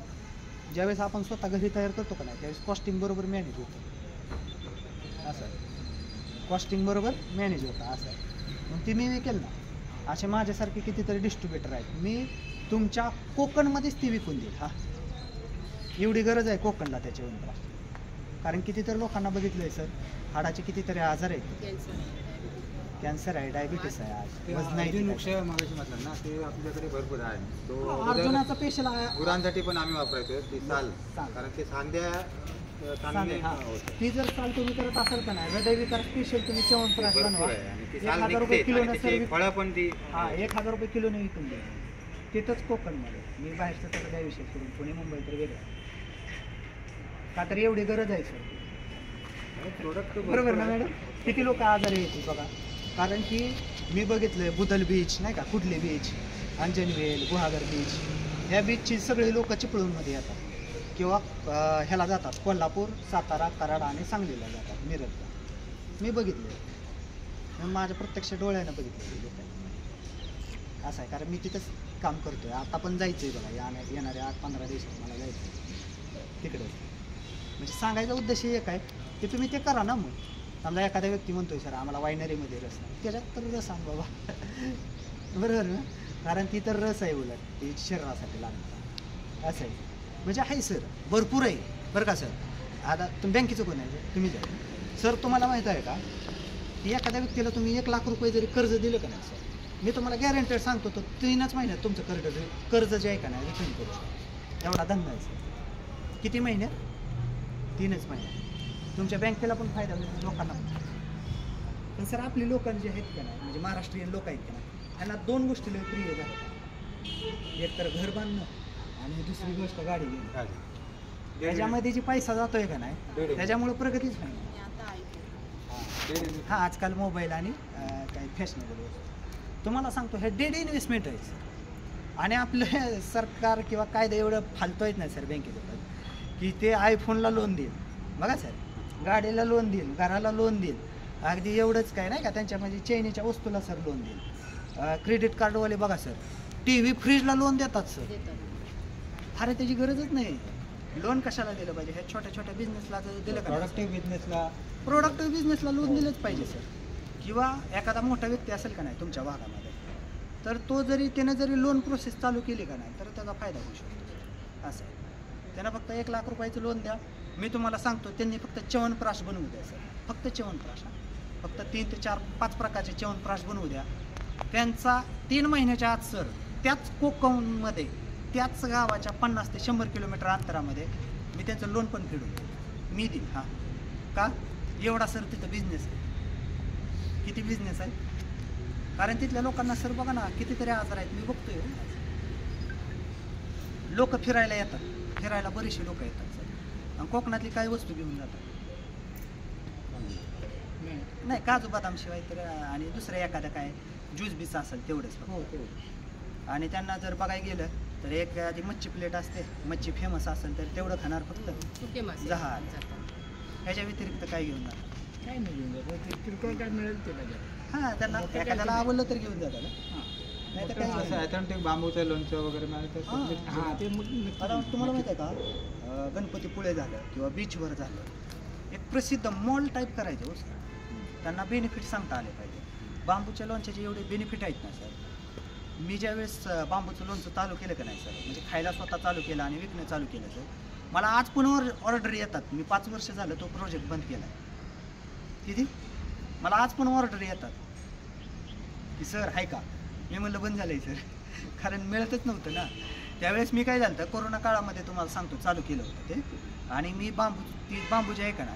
ज्यावेळेस आपण स्वतः घरी तयार करतो का नाही त्यावेळेस कॉस्टिंग बरोबर मॅनेज होतं असं आहे कॉस्टिंग बरोबर मॅनेज होतं असं आहे मग ती मी विकेल ना असे माझ्यासारखे कितीतरी डिस्ट्रीब्युटर आहेत मी तुमच्या कोकणमध्येच ती विकून देईल हा एवढी गरज आहे कोकणला त्याच्या वनप्राशची कारण कितीतरी लोकांना बघितलं आहे सर हाडाचे कितीतरी आजार आहेत कॅन्सर आहे डायबिटीस आहे आज वजन आहे अर्जुन वृक्ष मागाशी म्हटलं ना ते आपल्याकडे भरपूर आहे तो अर्जुनाचा पेशल गुरांसाठी पण आम्ही वापरायचो ती साल साल. कारण ते सांध्या सांगेल हा ती जर साल तुम्ही करत असाल का नाही हृदयविकार स्पेशल तुम्ही च्यवनप्राश बनवा भरपूर आहे आणि ती 1,000 साल रुपये निघते किलोनं आणि सर त्याची फळं पण ती हा 1,000 रुपये किलोने विकून दे तिथंच कोकणमध्ये मी बाहेरचं तर काय विषय करून पुणे मुंबई तर वेगळं का तर एवढी गरज आहे सर प्रोडक्ट बरोबर ना मॅडम किती लोक आजारी येतील बघा कारण की मी बघितलंय बुदल बीच नाही का कुडली बीच अंजनवेल गुहागर बीच या बीचची सगळी लोक चिपळूणमध्ये येतात किंवा ह्याला जातात कोल्हापूर सातारा कराड आणि सांगलीला जातात मिरजला मी बघितलं माझ्या प्रत्यक्ष डोळ्यानं बघितलं लोक असं आहे कारण मी तिथंच काम करतोय आता पण जायचं आहे बघा येणाऱ्या 8-15 दिवसात मला जायचं तिकडे म्हणजे सांगायचा उद्देश एक आहे की तुम्ही ते करा ना मग समजा एखादा व्यक्ती म्हणतोय सर आम्हाला वायनरीमध्ये रस नाही त्याच्यात तर रस आण बाबा बरोबर ना कारण ती तर रस आहे उलट ती शरीरासाठी लागणार असं आहे म्हणजे आहे सर भरपूर आहे बरं का सर आता तुम्ही बँकेचं कोण आहे तुम्ही जा सर तुम्हाला माहीत आहे का की एखाद्या व्यक्तीला तुम्ही 1 लाख रुपये जरी कर्ज दिलं का नाही सर मी तुम्हाला गॅरंटेड सांगतो तो 3च महिन्यात तुमचं कर्ज जे आहे का नाही रिटर्न करू शकतो एवढा धंदा आहे सर किती महिन्यात 3च महिन्यात तुमच्या बँकेला पण फायदा होईल लोकांना पण सर आपली लोक जे आहेत का नाही म्हणजे महाराष्ट्रीयन लोक आहेत का नाही त्यांना 2 गोष्टी लय प्रिय झाल्या एक तर घर बांधणं आणि दुसरी गोष्ट गाडी घेणं त्याच्यामध्ये जी पैसा जातोय का नाही त्याच्यामुळे प्रगतीच नाही मी आता ऐकू हा आजकाल मोबाईल आणि काही फॅशनेबल तुम्हाला सांगतो हे डेड इन्व्हेस्टमेंट आहे सर आणि आपलं सरकार किंवा कायदा एवढं फालतो येत नाही सर बँकेचं की ते आयफोनला लोन देईल बघा सर गाडीला लोन देईल घराला लोन देईल अगदी एवढंच काय नाही का त्यांच्या म्हणजे चैनीच्या वस्तूला सर लोन देईल क्रेडिट कार्डवाले बघा सर TV फ्रीजला लोन देतात सर अरे त्याची गरजच नाही लोन कशाला दिलं पाहिजे ह्या छोट्या छोट्या बिझनेसला जर दिलं का प्रोडक्टिव्ह बिझनेसला प्रोडक्टिव्ह बिझनेसला लोन दिलंच पाहिजे सर किंवा एखादा मोठा व्यक्ती असेल का नाही तुमच्या भागामध्ये तर तो जरी त्याने जरी लोन प्रोसेस चालू केली का नाही तर त्याचा फायदा होऊ शकतो असं आहे त्यांना फक्त 1 लाख रुपयाचं लोन द्या मी तुम्हाला सांगतो त्यांनी फक्त च्यवनप्राश बनवू द्या सर फक्त च्यवनप्राश फक्त 3 ते 4-5 प्रकारचे च्यवनप्राश बनवू द्या त्यांचा 3 महिन्याच्या आत सर त्याच कोकणमध्ये त्याच गावाच्या 50 ते 100 किलोमीटर अंतरामध्ये मी त्यांचं लोन पण फेडून मी देईन हां का एवढा सर तिथं बिझनेस आहे किती बिझनेस आहे कारण तिथल्या लोकांना सर बघा ना कितीतरी आजार आहेत मी बघतोय लोक फिरायला येतात फिरायला बरेचसे लोक येतात सर आणि कोकणातली काही वस्तू घेऊन जातात नाही काजू बदाम शिवाय तर आणि दुसरं एखादं काय ज्यूस बीस असेल तेवढंच हो आणि त्यांना जर बघायला गेलं तर एक आधी मच्छी प्लेट असते मच्छी फेमस असेल तर तेवढं खाणार फक्त सुके मासे जहाज ह्याच्या व्यतिरिक्त काय घेऊन जातात काय नाही घेऊन जात किरकोळ काय मिळेल ते पाहिजे हां त्यांना एखाद्याला आवडलं तर घेऊन जातात नाही तर काय असं ऑथेंटिक बांबूचं लोणचं वगैरे मिळतं हां ते मग आता तुम्हाला माहिती आहे का गणपतीपुळे झालं किंवा बीचवर झालं एक प्रसिद्ध मॉल टाईप करायचं हो सर त्यांना बेनिफिट सांगता आले पाहिजे बांबूच्या लोणच्याचे एवढे बेनिफिट आहेत ना सर मी ज्यावेळेस बांबूचं लोणचं चालू केलं का नाही सर म्हणजे खायला स्वतः चालू केलं आणि विकणं चालू केलं सर मला आज पण ऑर्डर येतात मी 5 वर्ष झालं तो प्रोजेक्ट बंद केला आहे किती मला आज पण ऑर्डर येतात की सर आहे का मी म्हणलं बंद झालं आहे सर कारण मिळतच नव्हतं ना त्यावेळेस मी काय झालं तर कोरोना काळामध्ये तुम्हाला सांगतो चालू केलं होतं ते आणि मी बांबू जे आहे का ना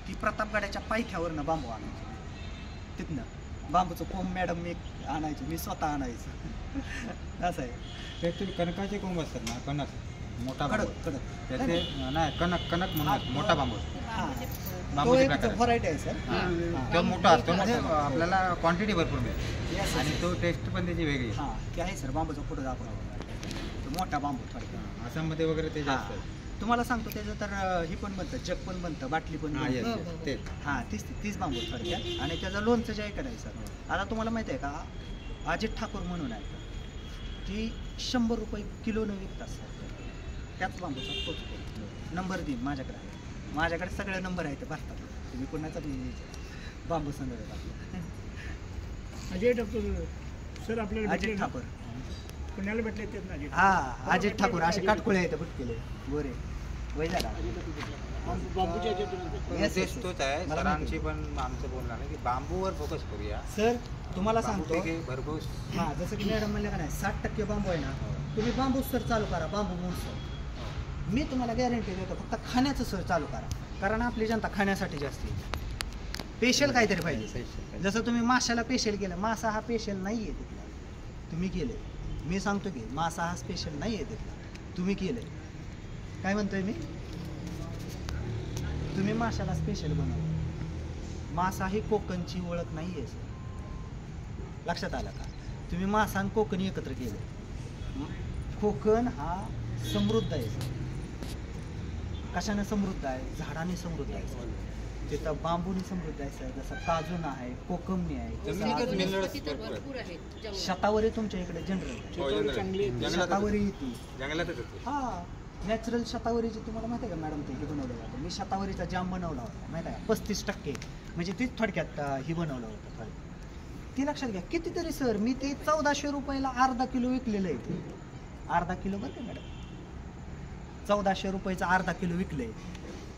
ती प्रतापगडाच्या पायथ्यावरनं बांबू आणायचो तिथनं बांबूचं कोंब मॅडम मी आणायचो मी स्वतः आणायचं असं आहे ते तुम्ही कणकाचे कोंब असतात ना कणक मोठा बांबू कडक कडक त्याचे नाही कणक कणक म्हणून मोठा बांबू हां तो बांबूचे एक प्रकार व्हरायटी आहे सर तो मोठा असतो म्हणजे आपल्याला क्वांटिटी भरपूर मिळते Yes, आणि तो टेस्ट पण त्याची वेगळी आहे. हां ते आहे सर बांबूचा पुढं दाखवला तो मोठा बांबू थोडक्यात आसाममध्ये वगैरे ते जास्त आहे. तुम्हाला सांगतो त्याचं तर ही पण बनतं जग पण बनतं बाटली पण हां, yes, बनतं. yes, तेच. हां तीच बांबू थोडक्यात आणि त्याचं लोणचं जे आहे का नाही सर आता तुम्हाला माहिती आहे का अजित ठाकूर म्हणून आहे ती 100 रुपये किलोनं विकतात सर त्याच बांबूचा तोच करू. नंबर देईन माझ्याकडे सगळे नंबर आहेत भारतात. तुम्ही कोणाचा बांबू संदर्भात आपला अजय ठाकूर सर आपल्याला अजित भेटले ना? ठाकूर. पुण्याला भेटले तेच ना अजय हा अजित ठाकूर असे काटकुळे आहेत बुटकेले गोरे वय झाला. बांबूच्या ह्याच्यातून Yes, तेच yes, तोच yes. आहे मला सरांची पण आमचं बोलणं आहे की बांबूवर फोकस करूया. सर तुम्हाला बांबू सांगतो पिके भरघोस हा जसं की मॅडम म्हणलं का नाही 60% बांबू आहे ना तुम्ही बांबू सर चालू करा बांबू म्हणून सर. मी तुम्हाला गॅरंटी देतो फक्त खाण्याचं सर चालू करा कारण आपली जनता खाण्यासाठी जास्ती स्पेशल काहीतरी पाहिजे. जसं तुम्ही माशाला स्पेशल केलं मासा हा स्पेशल नाही आहे तिथला तुम्ही केले. मी सांगतो की मासा हा स्पेशल नाही आहे तिथला तुम्ही केले. काय म्हणतोय मी तुम्ही माशाला स्पेशल बनवलं. मासा ही कोकणची ओळख नाही आहे सर. लक्षात आलं का तुम्ही मासा आणि कोकण एकत्र केलं. कोकण हा समृद्ध आहे सर. कशाने समृद्ध आहे झाडाने समृद्ध आहे सर. तिथं बांबूने समृद्ध आहे सर. जसं काजून आहे कोकमनी आहे जमिनीतच जसं मिनरल्स वनस्पती तर भरपूर आहेत. भरपूर आहेत जंगलात. शतावरी तुमच्या इकडे जनरल हो, जंगलात. शतावरी येते. जंगलातच येते. हा नॅचरल शतावरीची तुम्हाला माहिती आहे का मॅडम ते हे बनवलं जातं. मी शतावरीचा जाम बनवला होता माहिती आहे का 35% म्हणजे तीच थोडक्यात हे बनवलं होतं फळ. ती लक्षात घ्या कितीतरी सर मी ते 1400 रुपयाला अर्धा किलो विकलेलं आहे ते. अर्धा किलो बरं का मॅडम 1400 रुपयाचं अर्धा किलो विकलंय.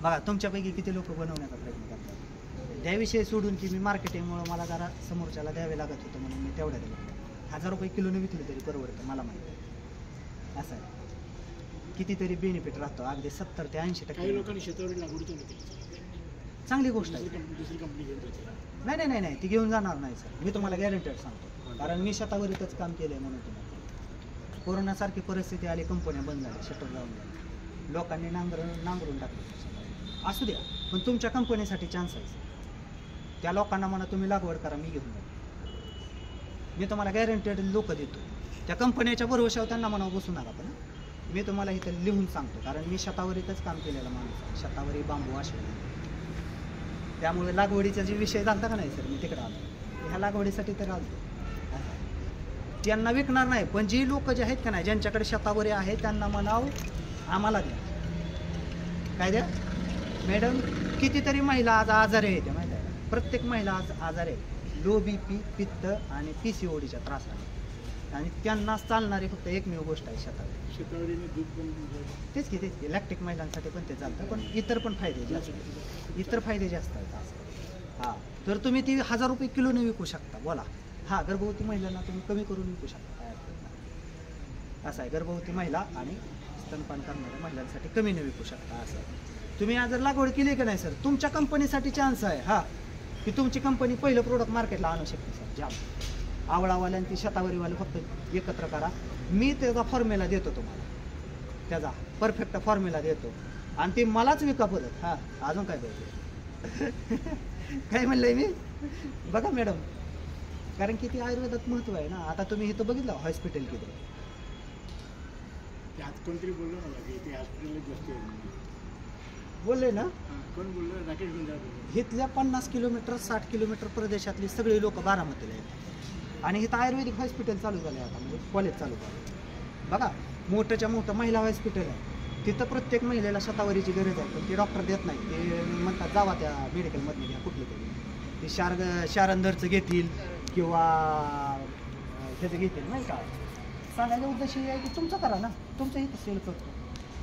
बघा तुमच्यापैकी किती लोक बनवण्याचा प्रयत्न करतात. त्याविषयी सोडून की मी मार्केटिंगमुळं मला जरा समोरच्याला द्यावे लागत होतं म्हणून मी तेवढ्या दिलं 1000 रुपये किलोने विकले तरी परवडतं मला माहिती आहे. असं आहे कितीतरी बेनिफिट राहतो अगदी 70 ते 80%. काही लोकांनी शेतावरील लागवड चालू केली. चांगली गोष्ट आहे. दुसरी कंपनी घेऊन जाते. नाही ती घेऊन जाणार नाही सर. मी तुम्हाला गॅरंटेड सांगतो कारण मी शतावरीतच काम केलं आहे म्हणून तुम्हाला. कोरोनासारखी परिस्थिती आली कंपन्या बंद झाल्या शटर लावून झाले लोकांनी नांगरून टाकले. असू द्या पण तुमच्या कंपनीसाठी चान्स आहे सर. त्या लोकांना म्हणा तुम्ही लागवड करा मी घेऊन जाईल. मी तुम्हाला गॅरंटेड लोक देतो. त्या कंपनीच्या भरोशावर त्यांना म्हणा बसू नका पण मी तुम्हाला इथं लिहून सांगतो कारण मी शतावरीतच काम केलेलं माणूस आहे. शतावरी बांबू असे त्यामुळे लागवडीचा जे विषय झाला का नाही सर मी तिकडे आलो ह्या लागवडीसाठी तर आलो. त्यांना विकणार नाही पण जी लोक जे आहेत का नाही ज्यांच्याकडे शतावरी आहे त्यांना म्हणाव आम्हाला द्या. काय द्या मॅडम कितीतरी महिला आज आजारी आहेत माहिती आहे. प्रत्येक महिला आज आजारी आहे. लो BP पित्त आणि PCODच्या त्रासाने आणि त्यांनाच चालणारी फक्त एकमेव गोष्ट आहे शतावरी. शेतावरीने दूध पण तेच की लॅक्टिक महिलांसाठी पण ते चालतं पण इतर पण फायदे जास्त इतर फायदे जास्त आहेत असं. हां तर तुम्ही ती 1000 रुपये किलोने विकू शकता बोला. हां गर्भवती महिलांना तुम्ही कमी करून विकू शकता काय हरकत नाही. असं आहे गर्भवती महिला आणि स्तनपान करणाऱ्या महिलांसाठी कमीने विकू शकता असं. तुम्ही आज जर लागवड केली का नाही सर तुमच्या कंपनीसाठी चान्स आहे हा की तुमची कंपनी पहिलं प्रोडक्ट मार्केटला आणू शकते सर. जाम आवळावाले आणि ती शतावरीवाले फक्त एकत्र करा. मी त्याचा फॉर्म्युला देतो तुम्हाला त्याचा परफेक्ट फॉर्म्युला देतो आणि ते मलाच विका परत. हां अजून काय पाहिजे काय म्हणलंय मी बघा मॅडम कारण की ती आयुर्वेदात महत्त्व आहे ना. आता तुम्ही इथं बघितलं हॉस्पिटल किती ते आज कोणतरी बोललो मला की ते हॉस्पिटलला जास्त आहे. बोलले ना. कोण बोललो राकेश गुंजाळ. इथल्या 50 किलोमीटर 60 किलोमीटर प्रदेशातली सगळी लोक बारामतीला येतात आणि इथं आयुर्वेदिक हॉस्पिटल चालू झालं आहे आता म्हणजे कॉलेज चालू झालं. बघा मोठंच्या मोठं महिला हॉस्पिटल आहे तिथं प्रत्येक महिलेला शतावरीची गरज आहे पण ते डॉक्टर देत नाही. ते म्हणतात जावा त्या मेडिकलमधनं घ्या कुठली तरी ते शारंदरचं घेतील किंवा ह्याचं घेतील नाही का. सांगायचा उद्देश हे आहे की तुमचं करा ना तुमचं इथं सेल करतो.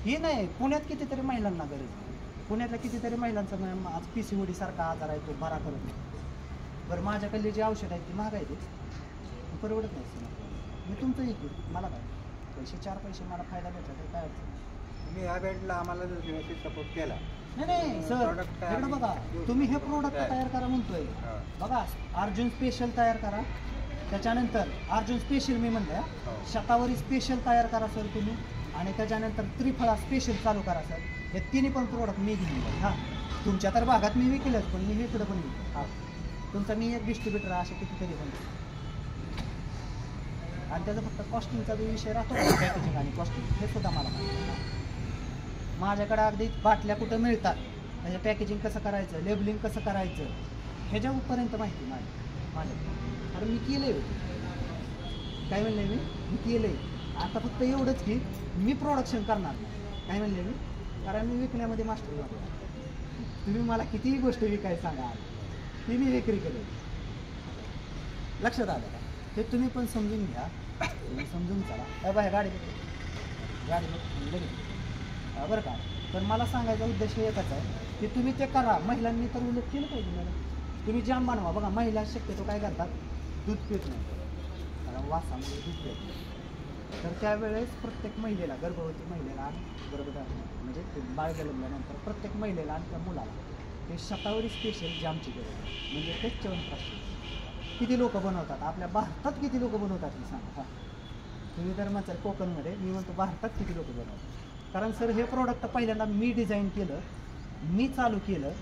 हे नाही पुण्यात कितीतरी महिलांना गरज आहे. पुण्यातल्या कितीतरी महिलांचा आज PCOD सारखा आजार आहे तो बरा करत नाही. बरं माझ्याकडली जी औषध आहेत ती महाग आहे ते परवडत नाही सर. मी तुमचं ऐकू मला काय पैसे 4 पैसे मला फायदा भेटला तर काय अडचण. तुम्ही ह्या बेडला आम्हाला जर व्यवस्थित सपोर्ट केला नाही सर product तयार इकडं बघा तुम्ही हे प्रोडक्ट तयार. तयार करा म्हणतोय. हा. बघा अर्जुन स्पेशल तयार करा त्याच्यानंतर अर्जुन स्पेशल मी म्हणलं हो. शतावरी स्पेशल तयार करा सर तुम्ही आणि त्याच्यानंतर त्रिफळा स्पेशल चालू करा सर. हे तिन्ही पण प्रोडक्ट मी घेऊन जाईल. हां तुमच्या तर भागात मी विकेलच पण मी इकडं पण विकेल. हां तुमचा मी एक डिस्ट्रीब्युटर असे कितीतरी पण आणि त्याचा फक्त कॉस्टिंगचा जो विषय राहतो पॅकेजिंग आणि कॉस्टिंग हे सुद्धा मला माहिती आहे. माझ्याकडे अगदी बाटल्या कुठं मिळतात म्हणजे पॅकेजिंग कसं करायचं लेबलिंग कसं करायचं ह्याच्यापर्यंत माहिती माझ्याकडे कारण मी केलं आहे. काय म्हणलं मी केलं आहे. आता फक्त एवढंच की मी प्रोडक्शन करणार नाही काय म्हणले मी? कारण मी विकण्यामध्ये मास्टर झालो. तुम्ही मला कितीही गोष्ट विकायला सांगा ती मी विक्री करेल. लक्षात आलं का? हे तुम्ही पण समजून घ्या. तुम्ही समजून चला. बाहेर गाडी लगेच बरं का. पण मला सांगायचा उद्देश एकच आहे की तुम्ही ते करा. महिलांनी तर उलट केलं पाहिजे. मॅडम तुम्ही जाम बनवा. बघा महिला शक्यतो काय करतात, दूध पित नाही कारण वासामुळे दूध पित नाही. तर त्यावेळेस प्रत्येक महिलेला, गर्भवती महिलेला आणि म्हणजे ते बाळ जन्मल्यानंतर प्रत्येक महिलेला आणि त्या मुलाला ते शतावरी स्पेशल जामची गरज आहे. म्हणजे ते 5400 किती लोक बनवतात आपल्या भारतात, किती लोक बनवतात हे सांगा. तुम्ही तर म्हणताल कोकणमध्ये, मी म्हणतो भारतात किती लोक बनवतात. कारण सर हे प्रोडक्ट पहिल्यांदा मी डिझाईन केलं, मी चालू केलं.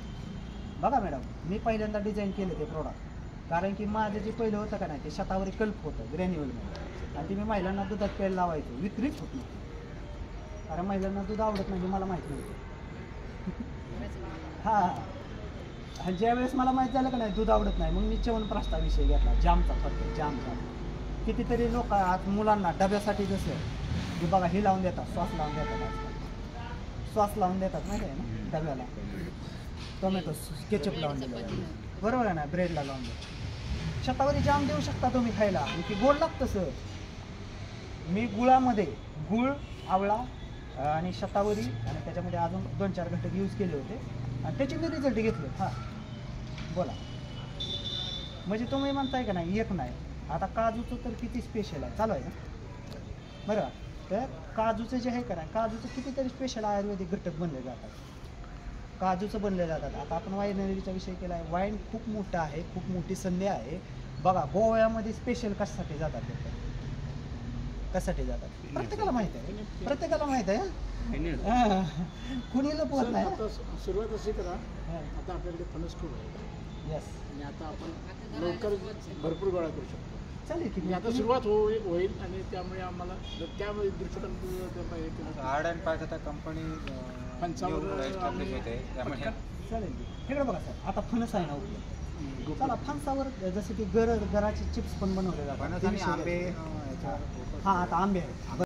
बघा मॅडम, मी पहिल्यांदा डिझाईन केलं ते प्रोडक्ट. कारण की माझं जे पहिलं होतं का नाही ते शतावरी कल्प होतं ग्रॅन्युअलमध्ये, आणि ते मी महिलांना दुधात प्यायला लावायचो. विक्रीच होत नव्हती कारण महिलांना दूध आवडत नाही हे मला माहीत नव्हतं. हां, ज्यावेळेस मला माहीत झालं का नाही दूध आवडत नाही, मग मी च्यवनप्राशचा विषय घेतला. जामचा फक्त जामचा. कितीतरी लोक आज मुलांना डब्यासाठी जसं की बघा हे लावून देतात, सॉस लावून देतात. आजकाल सॉस लावून देतात माहिती आहे ना डब्याला, टोमॅटो केचप लावून दिलं, बरोबर आहे ना, ब्रेडला लावून देतात. शतावरी जाम देऊ शकता तुम्ही खायला, आणि ती गोड लागतं सर. मी गुळामध्ये गुळ, आवळा आणि शतावरी आणि त्याच्यामध्ये अजून 2-4 घटक यूज केले होते आणि त्याचे मी रिझल्ट घेतले. हां बोला. म्हणजे तुम्ही म्हणताय का नाही एक नाही. आता काजूचं तर किती स्पेशल आहे, चालू आहे ना बरं. तर काजूचं जे आहे का नाही, काजूचं कितीतरी स्पेशल आयुर्वेदिक घटक बनले जातात, काजूचं बनले जातात. आता आपण वाईनरीचा विषय केला आहे. वाईन खूप मोठं आहे, खूप मोठी संधी आहे. बघा गोव्यामध्ये स्पेशल कशासाठी जातात लोक, कशासाठी जातात प्रत्येकाला माहीत आहे, प्रत्येकाला माहीत आहे. हां, कुणी लपवत नाही. आता सुरुवात अशी करा, आता आपल्याकडे फणस खूप आहे. येस, आणि आता आपण लवकर भरपूर गोळा करू शकतो. चालेल की. आणि आता सुरुवात होईल आणि त्यामुळे आम्हाला त्या दृष्टिकोन हार्ड अँड पाच आता कंपनी फणसावर एस्टॅब्लिश होते त्यामुळे चालेल की. इकडे बघा सर, आता फणस आहे ना उपलब्ध. चला फणसावर जसं की गराचे चिप्स पण बनवले जातात. फणस आणि आंबे याच्यावर हां आता आंबे आहेत.